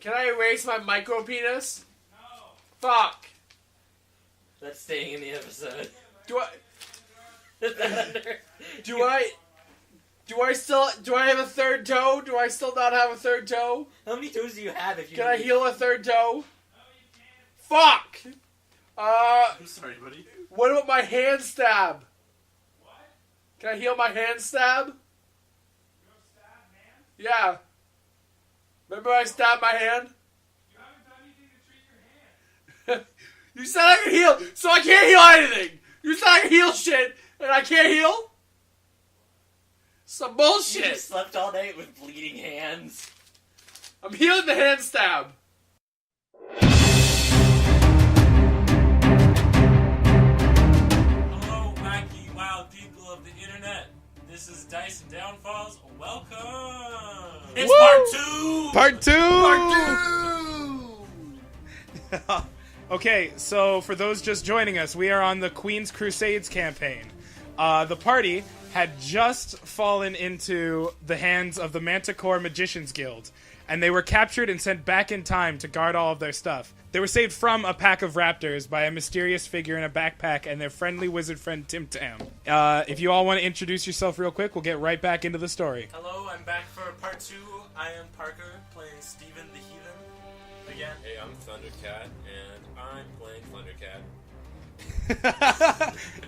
Can I erase my micro penis? No. Fuck. That's staying in the episode. Do I have a third toe? Do I still not have a third toe? How many toes do you have if you... Can I heal a third toe? No, you can't. Fuck! I'm sorry, buddy. What about my hand stab? What? Can I heal my hand stab? You have stabbed hand? Yeah. Remember I stabbed my hand? You haven't done anything to treat your hand. You said I could heal, so I can't heal anything! You said I could heal shit, and I can't heal? Some You bullshit! just slept all night with bleeding hands. I'm healing the hand stab. Hello, wacky, wild people of the internet. This is Dice and Downfalls. Welcome. It's Woo! part 2. Part 2! Okay, so for those just joining us, we are on the Queen's Crusades campaign. The party had just fallen into the hands of the Manticore Magicians Guild, and they were captured and sent back in time to guard all of their stuff. They were saved from a pack of raptors by a mysterious figure in a backpack and their friendly wizard friend Tim Tam. If you all want to introduce yourself real quick, we'll get right back into the story. Hello, I'm back for part 2. I am Parker, playing Stephen the Heathen. Again. Hey, I'm Thundercat, and I'm playing Thundercat.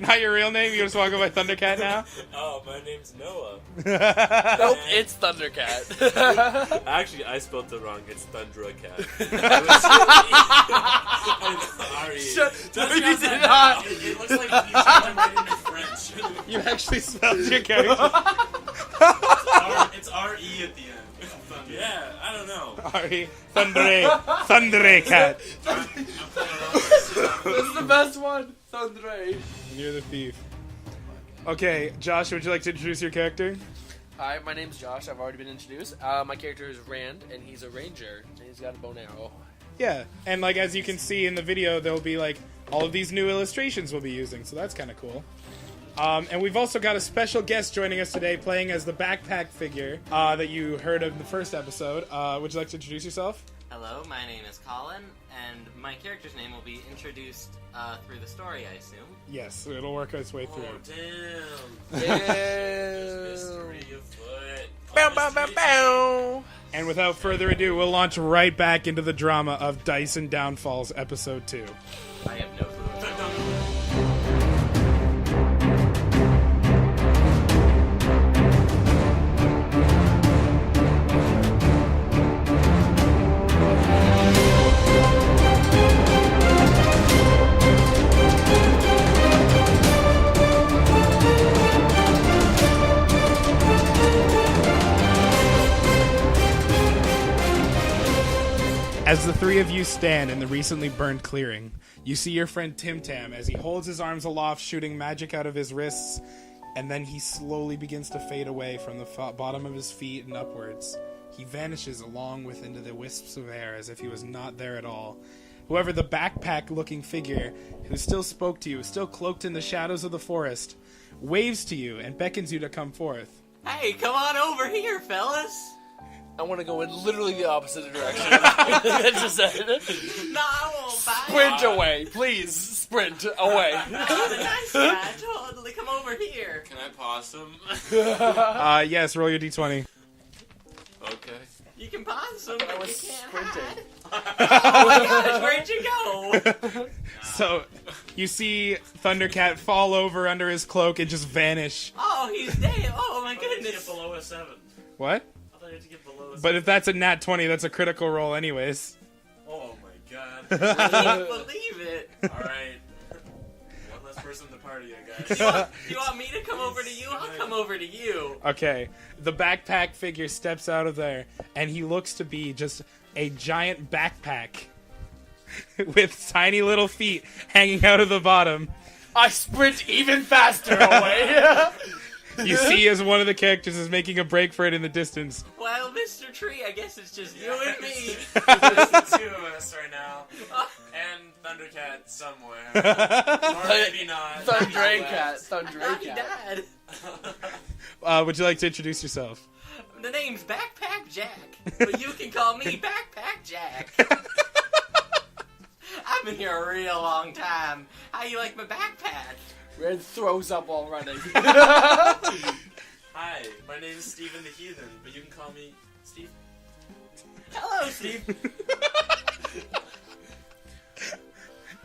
Not your real name? You just want to go by Thundercat now? Oh, my name's Noah. Nope, it's Thundercat. Actually, I spelled it wrong. It's Thundercat. No, you did not. It looks like you translated into French. You actually spelled your character. It's R-E at the end. Yeah, I don't know. Sorry. Thundercat. This is the best one. Thundray. You're the thief. Okay, Josh, would you like to introduce your character? Hi, my name's Josh. I've already been introduced. My character is Rand, and he's a ranger, and he's got a bow and arrow. Yeah, and like as you can see in the video, there'll be like all of these new illustrations we'll be using, so that's kind of cool. And we've also got a special guest joining us today, playing as the backpack figure that you heard of in the first episode. Would you like to introduce yourself? Hello, my name is Collin, and my character's name will be introduced through the story, I assume. Yes, it'll work its way through. Oh, damn. Damn. Mystery afoot. Bow, bow, bow, bow. And without further ado, we'll launch right back into the drama of Dice and Downfalls Episode 2. I have no clue. As the three of you stand in the recently burned clearing, you see your friend Tim Tam as he holds his arms aloft, shooting magic out of his wrists, and then he slowly begins to fade away from the bottom of his feet and upwards. He vanishes along with into the wisps of air as if he was not there at all. However, the backpack-looking figure, who still spoke to you, still cloaked in the shadows of the forest, waves to you and beckons you to come forth. Hey, come on over here, fellas! I want to go in literally the opposite direction. I just said. No, I won't bite. Sprint away, please. Sprint away. The nice guy, totally come over here. Can I possum? Yes, roll your d20. Okay. You can pause some, but I was you can't sprinting. hide. Oh my gosh, where'd you go? So, you see Thundercat fall over under his cloak and just vanish. Oh, he's dead. Oh my I thought you had to get goodness. below a 7. What? I thought you had to get below a 7. But if that's a nat 20, that's a critical roll anyways. Oh my god. I can't believe it. Alright. One less person in the party, I guess. You want me to come over to you? I'll come over to you. Okay, the backpack figure steps out of there, and he looks to be just a giant backpack with tiny little feet hanging out of the bottom. I sprint even faster away. You see as one of the characters is making a break for it in the distance. Well, Mr. Tree, I guess it's just you and me. There's the two of us right now. And Thundercat somewhere. Or maybe not. Thundercat. I thought he Thundercat. died. Would you like to introduce yourself? The name's Backpack Jack, but you can call me Backpack Jack. I've been here a real long time. How you like my backpack? Red throws up while running. Hi, my name is Stephen the Heathen, but you can call me Steve. Hello, Steve.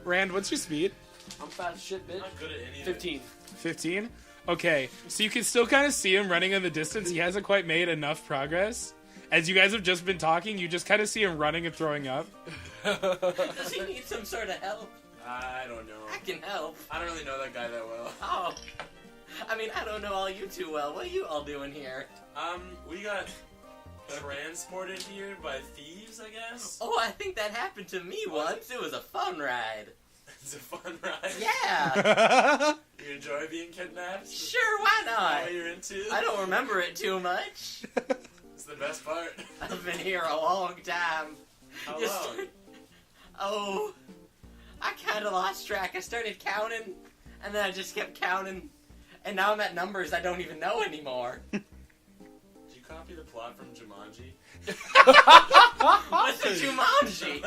Rand, what's your speed? I'm fast as shit, I'm bitch. not good at anything. 15. 15? Okay, so you can still kind of see him running in the distance. He hasn't quite made enough progress. As you guys have just been talking, you just kind of see him running and throwing up. Does he need some sort of help? I don't know. I can help. I don't really know that guy that well. Oh. I mean, I don't know all you too well. What are you all doing here? We got transported here by thieves, I guess. Oh, I think that happened to me once. It was a fun ride. It's a fun ride. Yeah. You enjoy being kidnapped? Sure, why Is that not? what you're into? I don't remember it too much. It's the best part. I've been here a long time. How Just- long? Oh, I kind of lost track. I started counting, and then I just kept counting, and now I'm at numbers I don't even know anymore. Did you copy the plot from Jumanji? What's a Jumanji?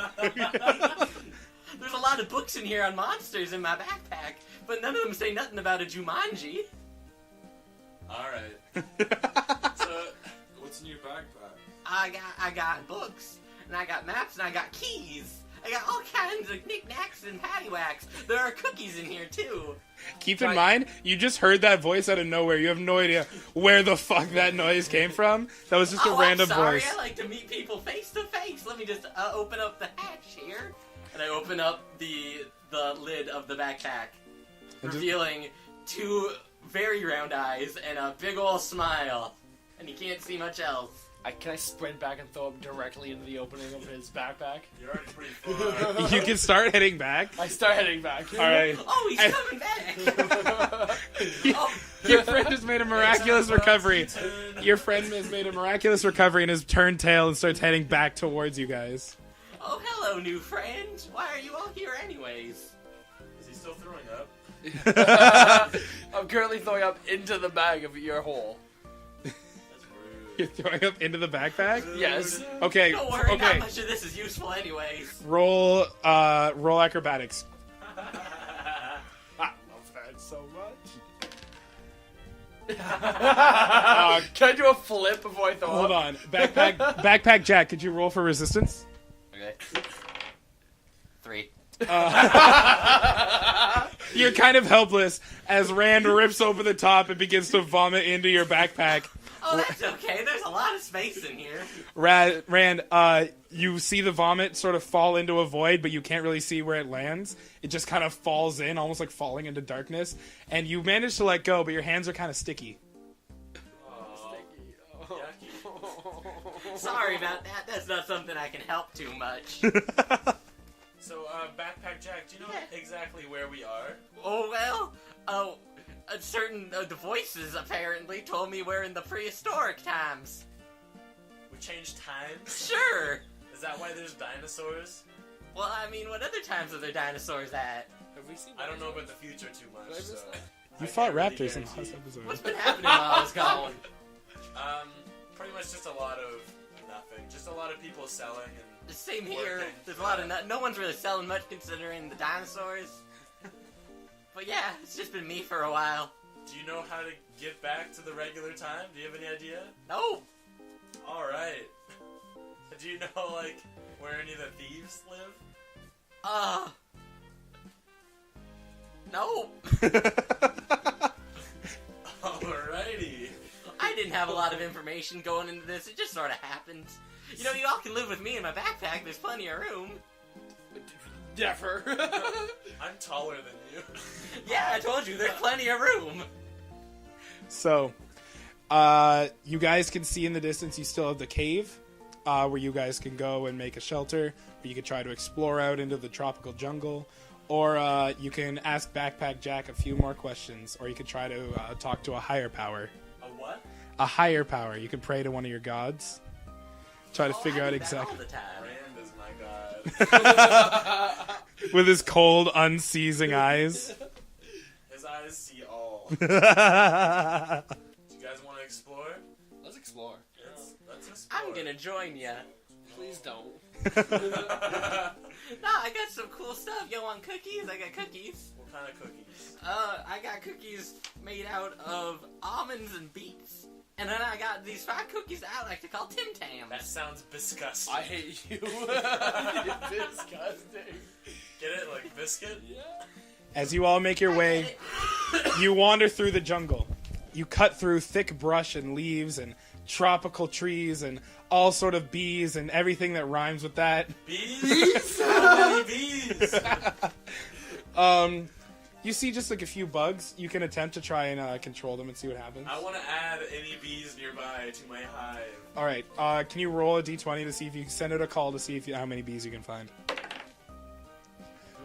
There's a lot of books in here on monsters in my backpack, but none of them say nothing about a Jumanji. Alright. So, what's in your backpack? I got books, and I got maps, and I got keys. I got all kinds of knickknacks and paddywhacks. There are cookies in here, too. Keep in mind, you just heard that voice out of nowhere. You have no idea where the fuck that noise came from. That was just a random I'm sorry. voice. I like to meet people face to face. Let me just open up the hatch here. And I open up the lid of the backpack, revealing two very round eyes and a big ol' smile. And you can't see much else. Can I sprint back and throw him directly into the opening of his backpack? You're already pretty far. You can start heading back. I start heading back. Alright. Oh, he's And- coming back! Oh, Your friend has made a miraculous recovery. Turn. Your friend has made a miraculous recovery and has turned tail and starts heading back towards you guys. oh, hello, new friend. Why are you all here anyways? Is he still throwing up? I'm currently throwing up into the bag of your hole. That's You're rude. throwing up into the backpack? Yes. Okay, Don't worry, okay. not much of this is useful anyways. Roll acrobatics. I love that so much. Can I do a flip before I throw Hold up? on. Backpack Jack, could you roll for resistance? Okay. 3. You're kind of helpless as Rand rips open the top and begins to vomit into your backpack. Oh, that's okay. There's a lot of space in here. Rand, you see the vomit sort of fall into a void, but you can't really see where it lands. It just kind of falls in, almost like falling into darkness. And you manage to let go, but your hands are kind of sticky. Sorry about that. That's not something I can help too much. So, Backpack Jack, do you know Yeah. exactly where we are? Oh, well, a certain the voices apparently told me we're in the prehistoric times. We changed times? Sure. Is that why there's dinosaurs? Well, I mean, what other times are there dinosaurs at? Have we seen I don't know about the future too much, Did I miss so... that? You I fought can't really raptors in the guarantee. last episode. What's been happening while I was gone? Pretty much just a lot of nothing. Just a lot of people selling and... The same here. Working. There's a lot of no one's really selling much considering the dinosaurs. But yeah, it's just been me for a while. Do you know how to get back to the regular time? Do you have any idea? No. Alright. Do you know, like, where any of the thieves live? No. Alrighty. I didn't have a lot of information going into this. It just sort of happened. You know, you all can live with me in my backpack. There's plenty of room. Never. I'm taller than you. Yeah, I told you, there's plenty of room. So, you guys can see in the distance you still have the cave, where you guys can go and make a shelter, or you could try to explore out into the tropical jungle, or you can ask Backpack Jack a few more questions, or you could try to talk to a higher power. A what? A higher power. You can pray to one of your gods. Try to figure I out do that exactly. all the time. Rand is my god. With his cold, unseizing eyes. His eyes see all. Do you guys want to explore? Let's explore. Let's explore. I'm gonna join ya. Please don't. No, I got some cool stuff. You want cookies? I got cookies. What kind of cookies? I got cookies made out of almonds and beets. And then I got these 5 cookies that I like to call Tim Tams. That sounds disgusting. I hate you. Disgusting. Get it? Like biscuit? Yeah. As you all make your way, you wander through the jungle. You cut through thick brush and leaves and tropical trees and all sort of bees and everything that rhymes with that. Bees? How many bees? You see just like a few bugs. You can attempt to try and control them and see what happens. I want to add any bees nearby to my hive. All right. Can you roll a d20 to see if you send it a call to see if how many bees you can find?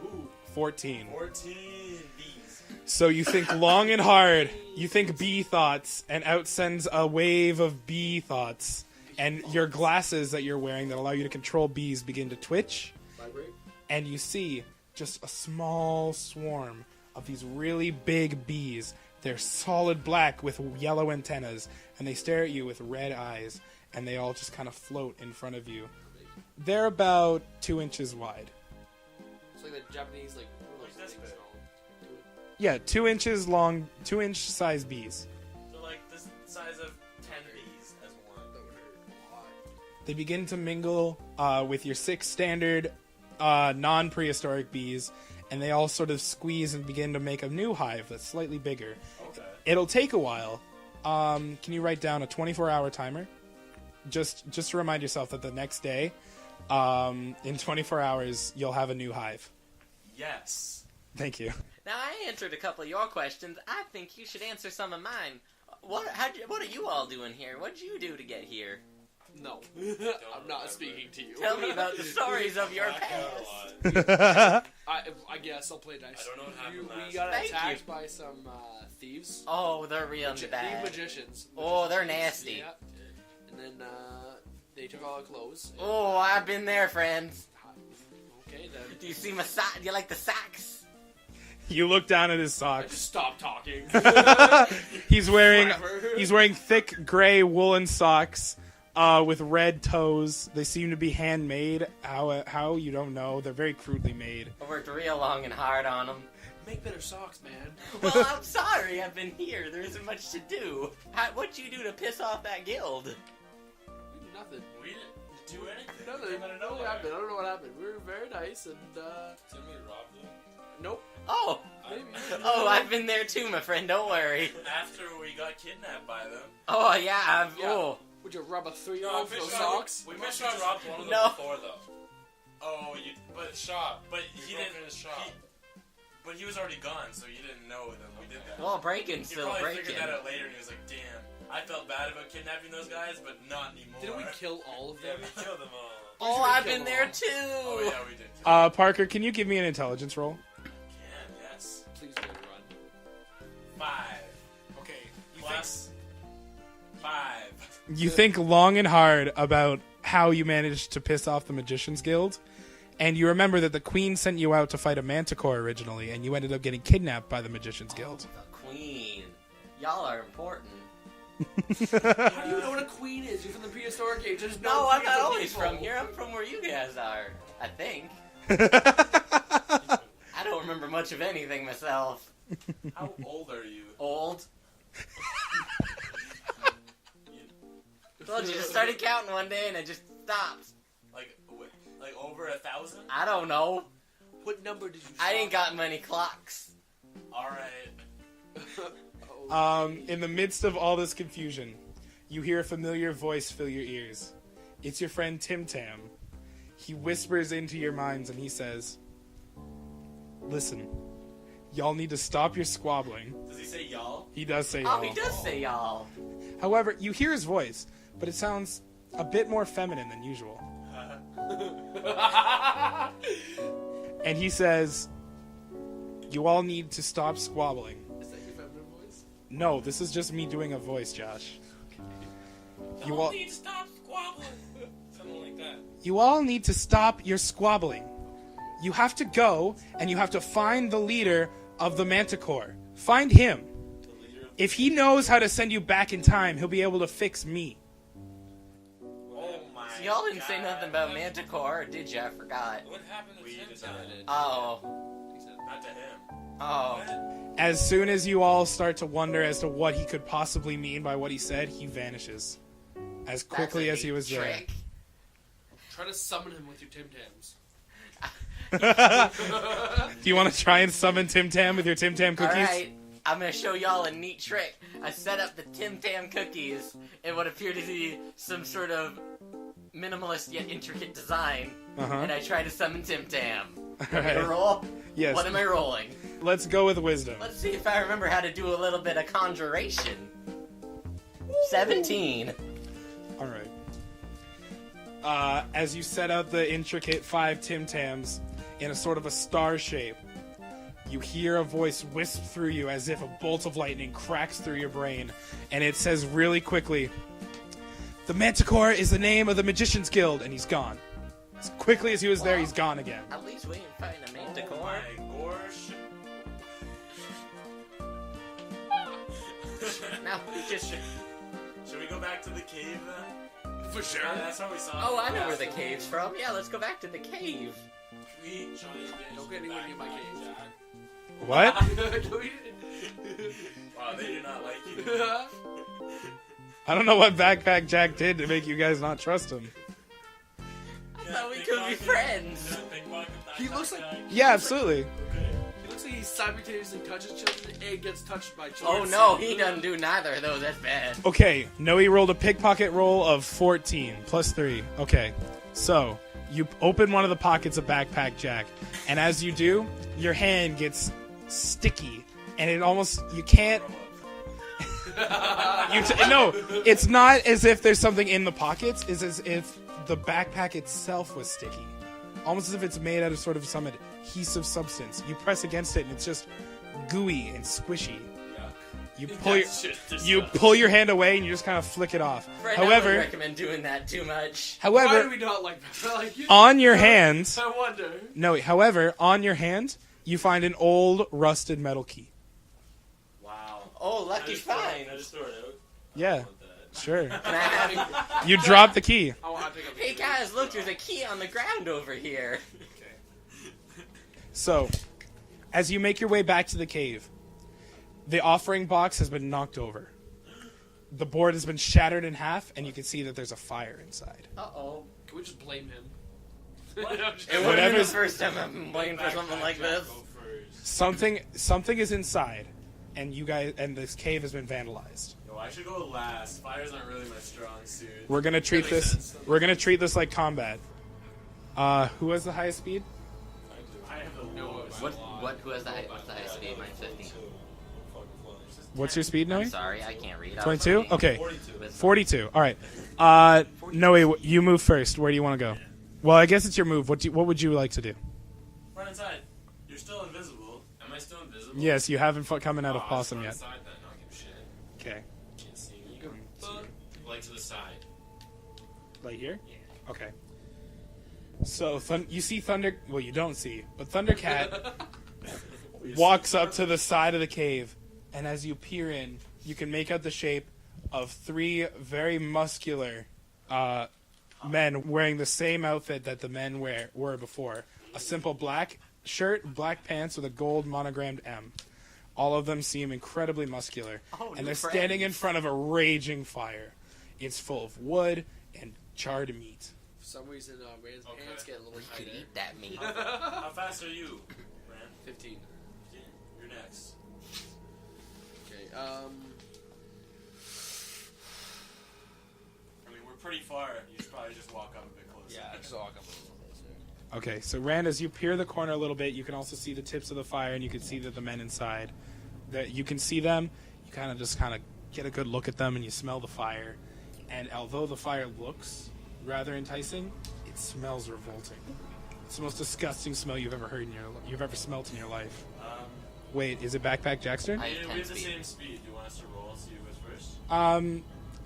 Ooh, 14. 14 bees. So you think long and hard. You think bee thoughts, and out sends a wave of bee thoughts. And your glasses that you're wearing that allow you to control bees begin to twitch. Vibrate. And you see just a small swarm of these really big bees. They're solid black with yellow antennas, and they stare at you with red eyes, and they all just kind of float in front of you. They're about 2 inches wide. It's like the Japanese, like this things big. and all. Yeah, 2 inches long, 2-inch size bees. So like the size of 10 bees as one. That would hurt a lot. They begin to mingle with your 6 standard non-prehistoric bees, and they all sort of squeeze and begin to make a new hive that's slightly bigger. Okay. It'll take a while. Can you write down a 24-hour timer? Just to remind yourself that the next day, in 24 hours, you'll have a new hive. Yes. Thank you. Now, I answered a couple of your questions. I think you should answer some of mine. What are you all doing here? What'd you do to get here? No. I'm not speaking to you. Tell me about the stories of your past. I guess I'll play dice. I don't know what happened We last got Thank attacked you. by some thieves. Oh, they're real bad. Magicians. Oh, they're nasty. Yeah. And then they took all our clothes. and- Oh, I've been there, friends. Okay, then. Do you see my sock? Do you like the socks? You look down at his I just socks. stopped talking. He's wearing Forever. thick gray woolen socks with red toes. They seem to be handmade. How you don't know. They're very crudely made. I worked real long and hard on them. Make better socks, man. Well, I'm sorry. I've been here. There isn't much to do. What'd you do to piss off that guild? We did nothing. We didn't do anything. Nothing. Came out of Nothing nowhere. happened. I don't know what happened. We were very nice and Didn't we rob them? nope. Oh. Maybe. Oh, I've been there too, my friend. Don't worry. After we got kidnapped by them. Oh, yeah. Yeah. Oh. Would you rub a 3-year-old for those socks? We must have robbed one of them No. before, though. Oh, you. But Shop. But We he broke didn't. in his shop. But he was already gone, so you didn't know that we did that. Well, breaking He still probably breaking. figured that out later, and he was like, "Damn, I felt bad about kidnapping those guys, but not anymore." Didn't we kill all of Yeah, them? we killed them all. Oh, we I've kill been them there all? too. Oh yeah, we did. Parker, can you give me an intelligence roll? Can yes. Please don't run. 5 Okay. plus 5. You think long and hard about how you managed to piss off the Magicians Guild, and you remember that the Queen sent you out to fight a manticore originally, and you ended up getting kidnapped by the Magicians Guild. The Queen. Y'all are important. How do you know what a queen is? You're from the prehistoric age. There's no No, I'm queens not of always people. from here. I'm from where you guys are. I think. I don't remember much of anything myself. How old are you? Old. Told you, just started counting one day and I just stopped. Like over 1,000? I don't know. What number did you? I ain't got many clocks. All right. In the midst of all this confusion, you hear a familiar voice fill your ears. It's your friend Tim Tam. He whispers into your minds and he says, "Listen, y'all need to stop your squabbling." Does he say y'all? He does say Oh, y'all. he does say y'all. However, you hear his voice, but it sounds a bit more feminine than usual. And he says, "You all need to stop squabbling." Is that your feminine voice? No, this is just me doing a voice, Josh. You all, need to stop squabbling. Something like that. you all need to stop your squabbling. You have to go and you have to find the leader of the Manticore. Find him. If he knows how to send you back in time, he'll be able to fix me. Oh my Y'all didn't say nothing about Manticore, did ya? I forgot. What happened to We Tim decided. Oh. Not to him. Oh. As soon as you all start to wonder as to what he could possibly mean by what he said, he vanishes. As quickly That's as a he neat was trick. Try to summon him with your Tim Tams. there. Do you want to try and summon Tim Tam with your Tim Tam cookies? Alright, I'm gonna show y'all a neat trick. I set up the Tim Tam cookies in what appear to be some sort of minimalist yet intricate design, and I try to summon Tim Tam. Alright. Roll? Yes. What am I rolling? Let's go with wisdom. Let's see if I remember how to do a little bit of conjuration. 17. All right. As you set out the intricate 5 Tim Tams in a sort of a star shape, you hear a voice wisp through you as if a bolt of lightning cracks through your brain, and it says really quickly, "The Manticore is the name of the Magician's Guild," and he's gone. As quickly as he was there, he's gone again. At least we didn't find a Manticore. Oh my gosh. Now we just... Should we go back to the cave then? For sure. Yeah, that's how we saw Oh, it. I know where the cave's from. Yeah, let's go back to the cave. We Don't get anywhere near my cave. What? Wow, they do not like you. I don't know what Backpack Jack did to make you guys not trust him. I thought we could be friends. He looks like Yeah, absolutely. he looks like he simultaneously touches children and gets touched by Oh children. no, he doesn't do neither of those. That's bad. Okay, Noey rolled a pickpocket roll of 14, plus 3. Okay, so you open one of the pockets of Backpack Jack, and as you do, your hand gets sticky, and it almost, you can't... No, it's not as if there's something in the pockets, it's as if the backpack itself was sticky. Almost as if it's made out of sort of some adhesive substance. You press against it, and it's just gooey and squishy. You pull your hand away, and you just kind of flick it off. Fred, I wouldn't However, recommend doing that too much. Why do however, we not like that? Like, on your hand, I wonder. no, however, on your hand, you find an old rusted metal key. Wow. Oh, lucky find. I just throw it out. Yeah, sure. Can I have... You drop the key. I want to take a Hey guys, look, there's a key on the ground over here. So, as you make your way back to the cave, the offering box has been knocked over. The board has been shattered in half, and you can see that there's a fire inside. Uh-oh. Can we just blame him? It wouldn't have been the Whatever's- first time I've been playing for something like this. Go first. Something is inside, and this cave has been vandalized. Yo, I should go last. Fire's not really my strong suit. We're gonna treat That makes this. sense. We're gonna treat this like combat. Who has the highest speed? I have the lowest. Who has the highest speed? Mine's 15. What's your speed, I'm Noey? sorry, I can't read. 22. Okay, 42. 42. All right. Noey, you move first. Where do you want to go? Well, I guess it's your move. What would you like to do? Run inside. You're still invisible. Am I still invisible? Yes, you haven't coming out of Oh, Possum run yet. inside then. I don't give a shit. Okay. Can't see me. Like to the side. Right here? Okay. So, you see Thunder... Well, you don't see, but Thundercat walks up to the side of the cave, and as you peer in, you can make out the shape of 3 very muscular men wearing the same outfit that the men were before. A simple black shirt, black pants with a gold monogrammed M. All of them seem incredibly muscular, Oh, and new they're standing in friends. front of a raging fire. It's full of wood and charred meat. For some reason, Rand's Okay. hands get a little You could tighter. eat that meat. How fast are you, Ran? 15. You're next. Okay, I mean, we're pretty far. You should probably just walk up a bit closer. I just walk up a little closer. Okay, so Rand, as you peer the corner a little bit, you can also see the tips of the fire, and you can see that the men inside. That you can see them. You kind of get a good look at them, and you smell the fire. And although the fire looks rather enticing, it smells revolting. It's the most disgusting smell you've ever smelt in your life. Wait, is it Backpack Jackster? I- We have 10 the speed. same speed. Do you want us to roll? See who goes first.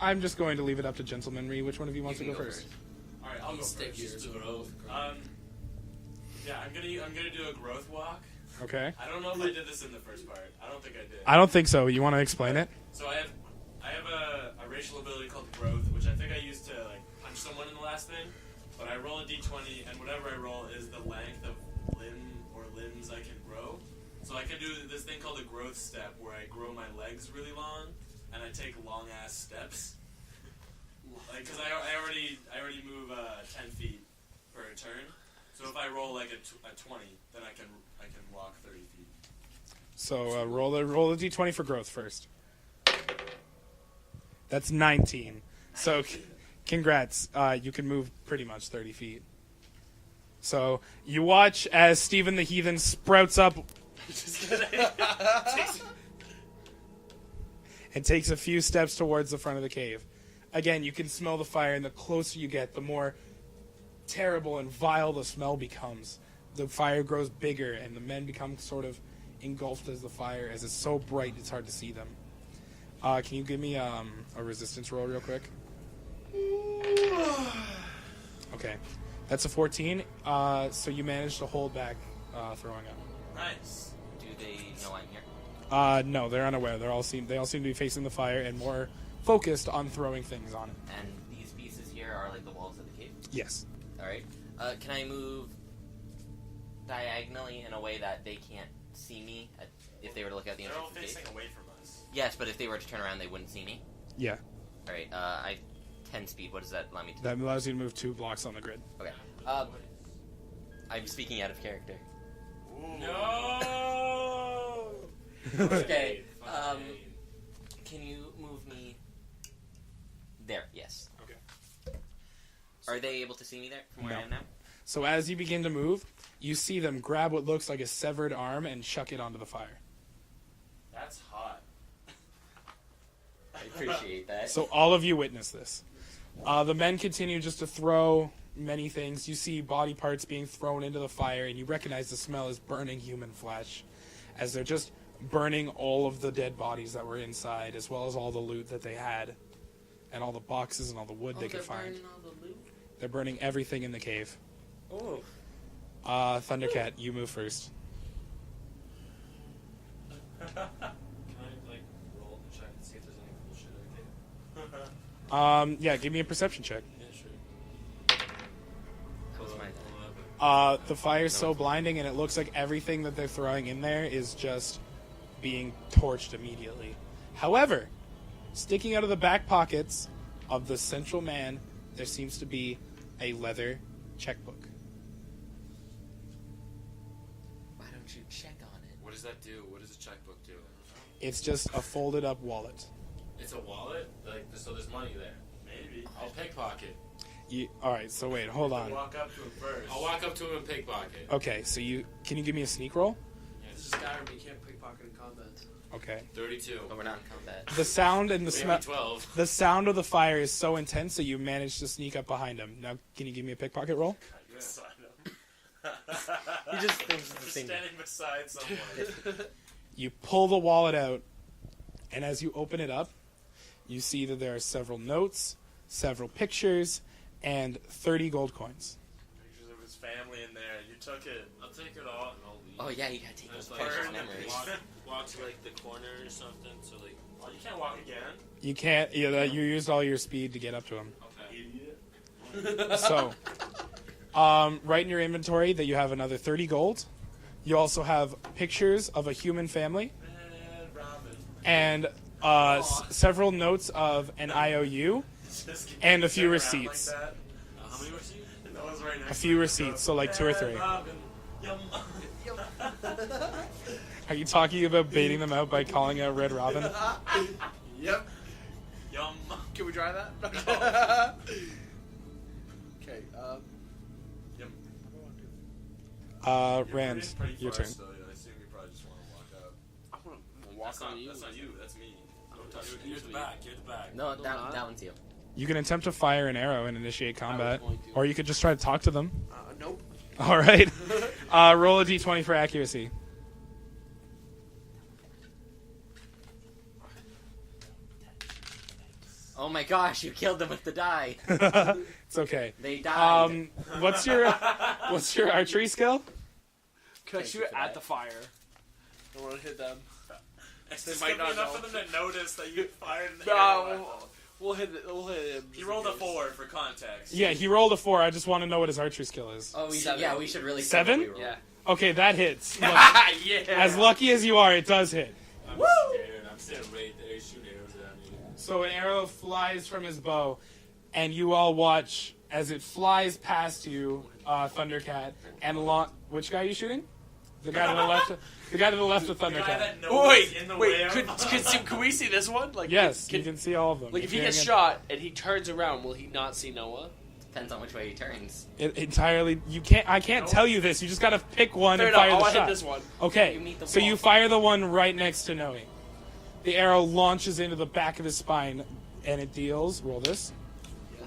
I'm just going to leave it up to gentlemanry. Which one of you wants to can go go first? All right, I'll go Stick first. yours Just to to the growth. Yeah, I'm gonna do a growth walk. Okay. I don't know if I did this in the first part. I don't think I did. I don't think so. You want to explain it? So I have a racial ability called growth, which I think I use to like punch punch someone in the last thing, but I roll a d20, and whatever I roll is the length of limb or limbs I can grow. So I can do this thing called a growth step, where I grow my legs really long, and I take long ass steps. Like, cause I already move 10 feet per turn. So if I roll like a 20, then I can walk 30 feet. So roll a d20 for growth first. That's 19. So congrats. You can move pretty much 30 feet. So you watch as Stephen the Heathen sprouts up and takes a few steps towards the front of the cave. Again, you can smell the fire, and the closer you get, the more terrible and vile the smell becomes. The fire grows bigger, and the men become sort of engulfed as the fire, as it's so bright it's hard to see them. Can you give me a resistance roll real quick? Okay. That's a 14, so you managed to hold back throwing up. Nice. Do they know I'm here? No, they're unaware. They all seem to be facing the fire and more focused on throwing things on it. And these pieces here are like the walls of the cave? Yes. Alright. Can I move diagonally in a way that they can't see me if they were to look at the They're all entrance of the facing cave? away from us. Yes, but if they were to turn around, they wouldn't see me? Yeah. Alright, I 10 speed. What does that allow me to do? That allows you to move 2 blocks on the grid. Okay. I'm speaking out of character. No! Okay. Fine. Can you move me there? Yes. Okay. Are they able to see me there from where No. I am now? So as you begin to move, you see them grab what looks like a severed arm and chuck it onto the fire. That's hot. I appreciate that. So all of you witness this. The men continue just to throw many things. You see body parts being thrown into the fire, and you recognize the smell as burning human flesh, as they're just burning all of the dead bodies that were inside, as well as all the loot that they had, and all the boxes and all the wood they could find. They're burning everything in the cave. Oh. Thundercat, you move first. Can I, like, roll and check and see if there's any cool shit I can? Yeah, give me a perception check. Yeah, sure. That was mine. The fire's so blinding, and it looks like everything that they're throwing in there is just being torched immediately. However, sticking out of the back pockets of the central man, there seems to be a leather checkbook. Why don't you check on it? What does that do? What does a checkbook do? It's just a folded up wallet. It's a wallet? Like, so there's money there. Maybe. I'll pickpocket. Alright, so wait, hold on. Walk up to him first. I'll walk up to him and pickpocket. Okay, so can you give me a sneak roll? This is Skyrim, you can't pickpocket in combat. Okay. 32. But we're not in combat. The sound and the Maybe smell. 12. The sound of the fire is so intense that you manage to sneak up behind him. Now, can you give me a pickpocket roll? You're beside him. He just thinks it's the Just same. standing beside someone. You pull the wallet out, and as you open it up, you see that there are several notes, several pictures, and 30 gold coins. Pictures of his family in there. You took it. I'll take it all and I'll leave. Oh yeah, you gotta take those Just, precious burn memories. walk to, like, the corner or something, so, like... Oh, you can't walk again. You can't. Yeah, you used all your speed to get up to him. Okay. Idiot. So, right in your inventory, that you have another 30 gold. You also have pictures of a human family Man, Robin. and several notes of an IOU. Just keep And a few turning around receipts. Like that. How many receipts? And no one's right next A to few you. receipts, so like 2 or 3. Robin. Yum. Are you talking about baiting them out by calling out Red Robin? Yep. Yum. Can we try that? Okay, Yum. Rand, You're pretty your far turn. still, I assume you probably just want to walk up. I'm gonna walk That's not, on you. that's not you. That's me. Don't touch me. You're the back. You're the back. No, that one's you. You can attempt to fire an arrow and initiate combat, going to. or you could just try to talk to them. Nope. All right. Roll a d20 for accuracy. Oh my gosh, you killed them with the die. It's okay. They died. What's your archery skill? Can I Thank shoot you it for at that. the fire? I want to hit them. It's They just might gonna be not enough know. for them to notice that you fired an No. arrow at them. We'll hit him. He rolled a 4 for context. Yeah, he rolled a 4. I just want to know what his archery skill is. Oh, we should really. 7? say what we rolled. Yeah. Okay, that hits. Look, Yeah. as lucky as you are, it does hit. I'm scared. I'm sitting right there shooting arrows at me. So an arrow flies from his bow, and you all watch as it flies past you, Thundercat, and which guy are you shooting? The guy to the left. The guy to the left of The guy Thundercat. that Noey's in the way Wait. of. Can we see this one? Like, Yes, Can, you can see all of them. like if he You're gets getting shot and he turns around, will he not see Noah? Depends on which way he turns. It entirely. You can't. I can't tell you this. You just gotta pick one Fair and enough. fire I the want to shot. hit this one. Okay, You meet the so wall. you fire the one right next to Noey. The arrow launches into the back of his spine, and it deals. Roll this.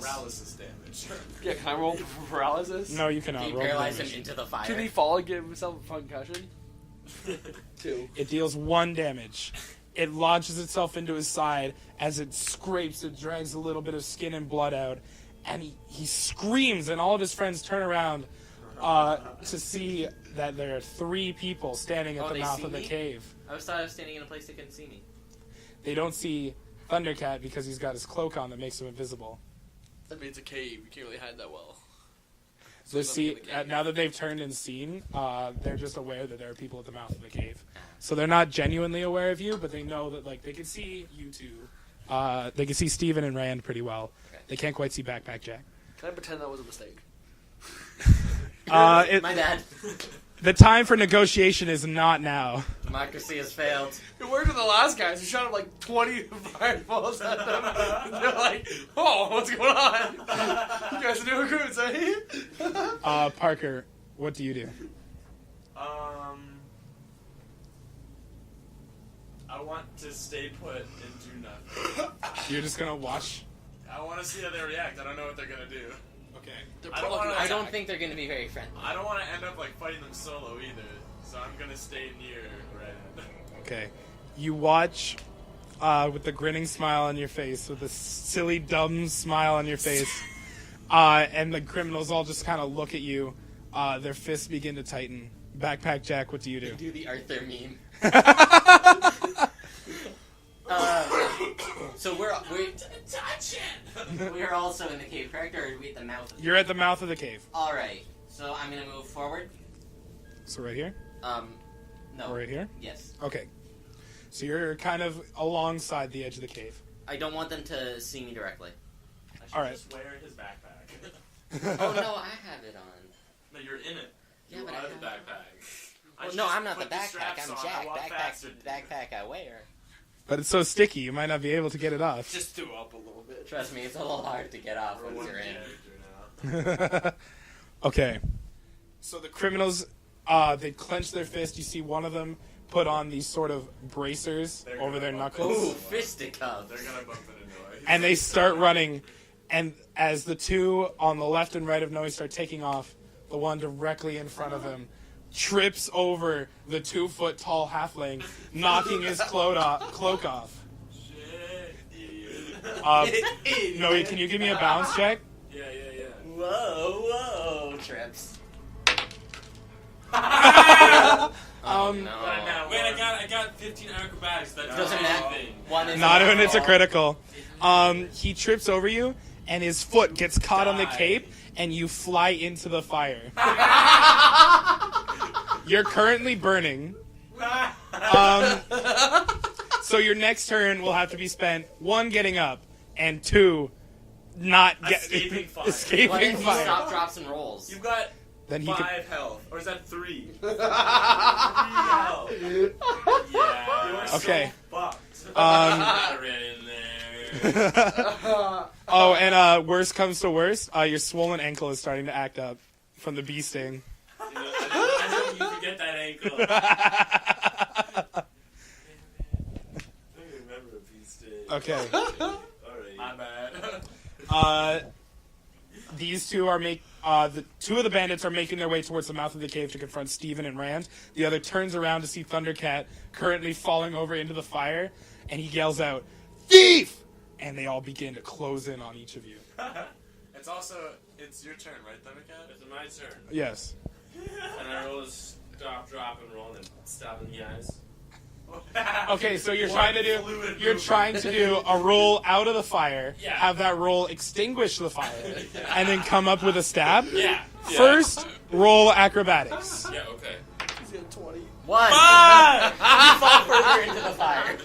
Paralysis damage. Yeah, can I roll for paralysis? No, you cannot. He Roll the paralyzed him damage. into the fire. Can he fall and give himself a concussion? 2. It deals 1 damage. It launches itself into his side. As it scrapes, it drags a little bit of skin and blood out. And he screams, and all of his friends turn around to see that there are 3 people standing at Oh, the they mouth see of the me? cave. I was thought I was standing in a place they couldn't see me. They don't see Thundercat because he's got his cloak on that makes him invisible. I mean, it's a cave. You can't really hide that well. So nothing see, in the cave. now that they've turned and seen, they're just aware that there are people at the mouth of the cave. So they're not genuinely aware of you, but they know that like they can see you two. They can see Steven and Rand pretty well. Okay. They can't quite see Backpack Jack. Can I pretend that was a mistake? My bad. The time for negotiation is not now. Democracy has failed. It worked with the last guys. We shot him like 20 fireballs at them. And they're like, oh, what's going on? You guys are doing recruits, eh? Parker, what do you do? I want to stay put and do nothing. You're just gonna watch. I want to see how they react. I don't know what they're gonna do. Okay. They're I don't probably wanna- gonna I don't attack. think they're going to be very friendly. I don't want to end up like fighting them solo either. So I'm gonna stay near Rand. Okay. You watch with the grinning smile on your face, with the silly, dumb smile on your face, and the criminals all just kind of look at you. Their fists begin to tighten. Backpack Jack, what do you do? Do the Arthur meme. So we're we're also in the cave, correct? Or are we at the mouth? Of the You're at the mouth of the cave. All right. So I'm gonna move forward. So right here? No. Or right here? Yes. Okay. So you're kind of alongside the edge of the cave. I don't want them to see me directly. I should All right. just wear his backpack. Oh no, I have it on. No, you're in it. Yeah, You but are I the don't- backpack. I Well, should no, just I'm not the put backpack. straps I'm on. I Jack. walk faster. Backpack's the backpack I wear. But it's so sticky, you might not be able to get it off. Just threw up a little bit. Trust me, it's a little hard to get off For once one you're in. character now. Okay. So the criminals, they clench their fist. You see one of them put on these sort of bracers They're over gonna their bump knuckles. Ooh, fisticuffs. They're gonna bump into Noey. And they start running. And as the two on the left and right of Noe start taking off, the one directly in front of him trips over the 2-foot-tall halfling, knocking his cloak off. Shit, idiot. Noe, can you give me a balance check? Yeah. Whoa, trips. Um, No. Wait, I got 15 acrobatics. That Doesn't matter. thing. One is Not when it's a critical. He trips over you, and his foot gets caught on the cape, and you fly into the fire. You're currently burning. So your next turn will have to be spent, 1, getting up, and 2, not Escaping fire. What escaping if he fire. stop, drops, and rolls? You've got Then he 5 could. health. Or is that 3? 3 health. Yeah. You're Okay. so fucked. I ran in there. Oh, and worst comes to worst, your swollen ankle is starting to act up from the bee sting. I didn't you forget that ankle. I don't remember a beast day. Okay. Alright. My bad. These two are the 2 of the bandits are making their way towards the mouth of the cave to confront Steven and Rand. The other turns around to see Thundercat currently falling over into the fire, and he yells out, "Thief!" And they all begin to close in on each of you. It's your turn, right, Thundercat? It's my turn. Yes. And I roll a stop, drop, and roll, and then stop in the eyes. Okay, so you're trying to do a roll out of the fire, have that roll extinguish the fire, and then come up with a stab. Yeah. First, roll acrobatics. Yeah. Okay. He's got 20. 1. You fall further into the fire.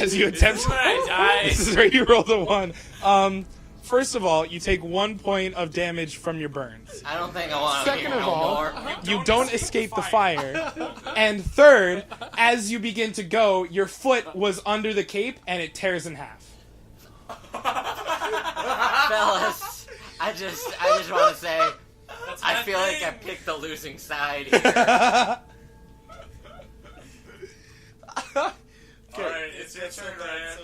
As you attempt, This is when I die. this is where you roll the 1. First of all, you take 1 point of damage from your burns. I don't think I want to Second hear of no all, more. You don't escape the fire. And third, as you begin to go, your foot was under the cape and it tears in half. Fellas, I just want to say, That's I my feel like thing. I picked the losing side here. Alright, it's your turn, Ryan.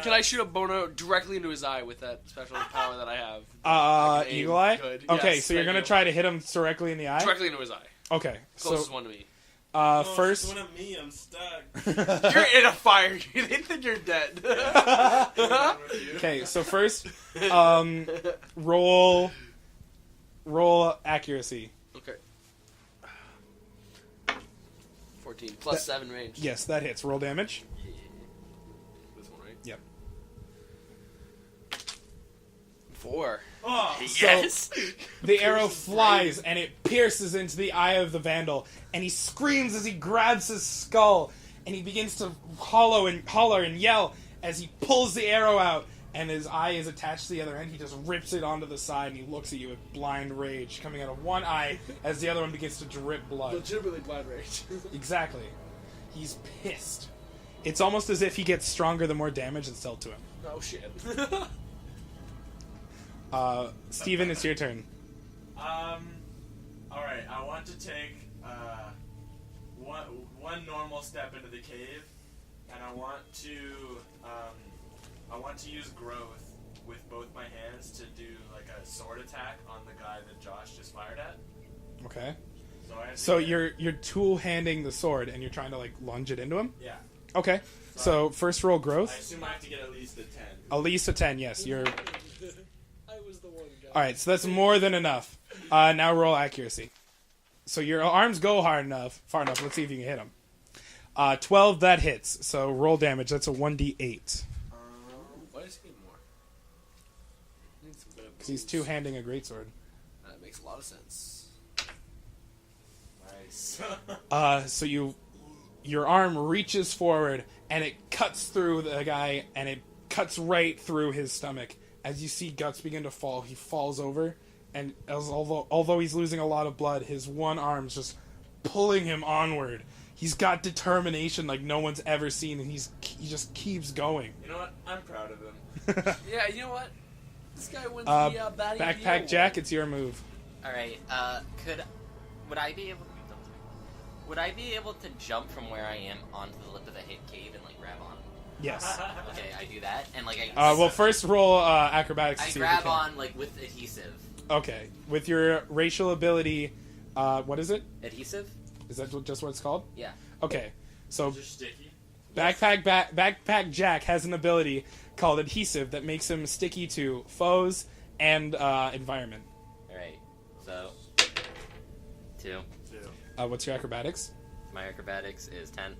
Can I shoot a bono directly into his eye with that special power that I have? I can aim Eagle Eye? good. Okay, Yes, so you're thank gonna you. try to hit him directly in the eye? Directly into his eye. Okay, so Closest one to me. first... One of me, I'm stuck. You're in a fire. They think you're dead. Okay, so first, roll accuracy. Okay. 14 plus 7 range. Yes, that hits. Roll damage. This one, right? Yep. 4. Oh, Yes. The arrow flies and it pierces into the eye of the vandal, and he screams as he grabs his skull, and he begins to holler and yell as he pulls the arrow out, and his eye is attached to the other end. He just rips it onto the side, and he looks at you with blind rage coming out of one eye as the other one begins to drip blood. Legitimately blind rage. Exactly. He's pissed. It's almost as if he gets stronger the more damage that's dealt to him. Oh shit. Steven, it's your turn. Alright, I want to take one normal step into the cave, and I want to use growth with both my hands to do like a sword attack on the guy that Josh just fired at. Okay. So you're tool handing the sword and you're trying to like lunge it into him? Yeah. Okay. So first roll I growth. assume I have to get at least a 10. At least a 10, yes. You're I was the one guy. Alright, so that's more than enough. Now roll accuracy. So your arms go far enough. Let's see if you can hit him. 12, that hits. So roll damage. That's a 1d8. Why does he need more? Because he's two-handing a greatsword. That makes a lot of sense. Nice. So your arm reaches forward and it cuts through the guy and it cuts right through his stomach. As you see guts begin to fall, he falls over, and although he's losing a lot of blood, his one arm's just pulling him onward. He's got determination like no one's ever seen, and he just keeps going. You know what? I'm proud of him. Yeah, you know what? This guy wins Uh, the Batty Backpack Deal Jack, award. it's your move. Alright, would I be able to jump from where I am onto the lip of the cave and like grab on? Yes. Okay, I do that, and like Well, first roll acrobatics to I see if you grab can. on like with adhesive. Okay. With your racial ability, what is it? Adhesive? Is that just what it's called? Yeah. Okay. So Just sticky. Backpack Jack has an ability called adhesive that makes him sticky to foes and environment. Alright, so 2. What's your acrobatics? My acrobatics is 10.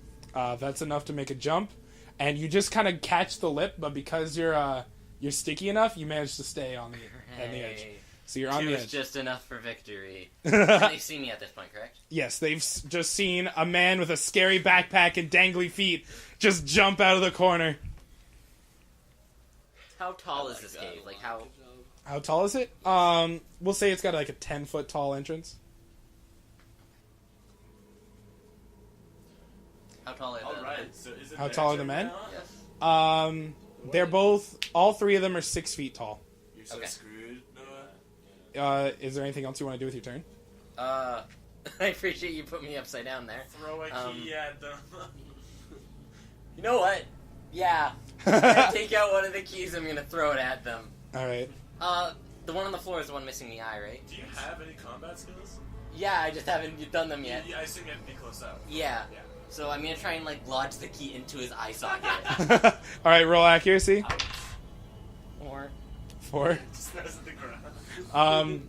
That's enough to make a jump, and you just kind of catch the lip, but because you're sticky enough, you manage to stay on the edge. Hey, So you're on 2 the is edge. just enough for victory. They see me at this point, correct? Yes, they've just seen a man with a scary backpack and dangly feet just jump out of the corner. How tall is this cave? Like how? How tall is it? We'll say it's got like a 10-foot tall entrance. How tall are the? Alright, so is it How their tall are the turn men? now? Yes. They're all 3 of them are 6 feet tall. You're so Okay. screwed, Noah. Is there anything else you want to do with your turn? I appreciate you putting me upside down there. Throw a key at them. You know what? Yeah. I'm gonna take out one of the keys. I'm gonna throw it at them. All right. The one on the floor is the one missing the eye, right? Do you have any combat skills? Yeah, I just haven't done them yet. I assume you have to be close up. Yeah. Yeah. So I'm gonna try and like lodge the key into his eye socket. All right. Roll accuracy. Or 4. Just throws at the ground.